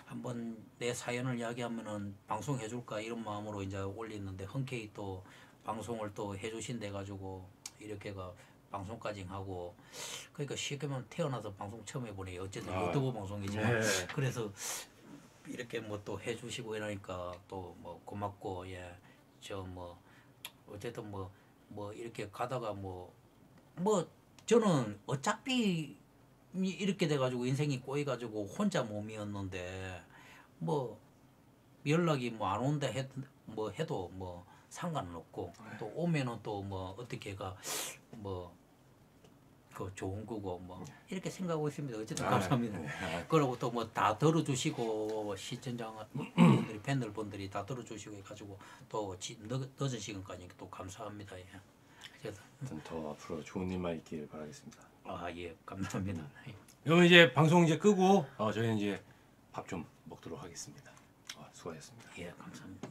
한번 내 사연을 이야기하면은 방송해 줄까 이런 마음으로 이제 올렸는데 흔쾌히 또 방송을 또 해주신대 가지고 이렇게가 방송까지 하고 그러니까 쉽게 말하면 태어나서 방송 처음 해보니 어쨌든 유튜브 방송이지만 네. 그래서 이렇게 뭐 또 해주시고 이러니까 또 뭐 고맙고 예 저 뭐 어쨌든 뭐 이렇게 가다가 뭐 저는 어차피 이렇게 돼가지고 인생이 꼬여가지고 혼자 몸이었는데 뭐 연락이 뭐 안 온다 해도 뭐 상관은 없고 또 오면은 또 뭐 어떻게가 뭐 그 좋은 거고 뭐 이렇게 생각하고 있습니다. 어쨌든 감사합니다. 그러고 또 뭐 다 들어주시고 시청자 분들이 팬들 분들이 다 들어주시고 해가지고 또 늦은 시간까지 또 감사합니다. 예. 하여튼 더 앞으로 좋은 일만 있기를 바라겠습니다. 예, 감사합니다. 그러면 이제 방송 이제 끄고 저희는 이제 밥 좀 먹도록 하겠습니다. 수고하셨습니다. 예, 감사합니다.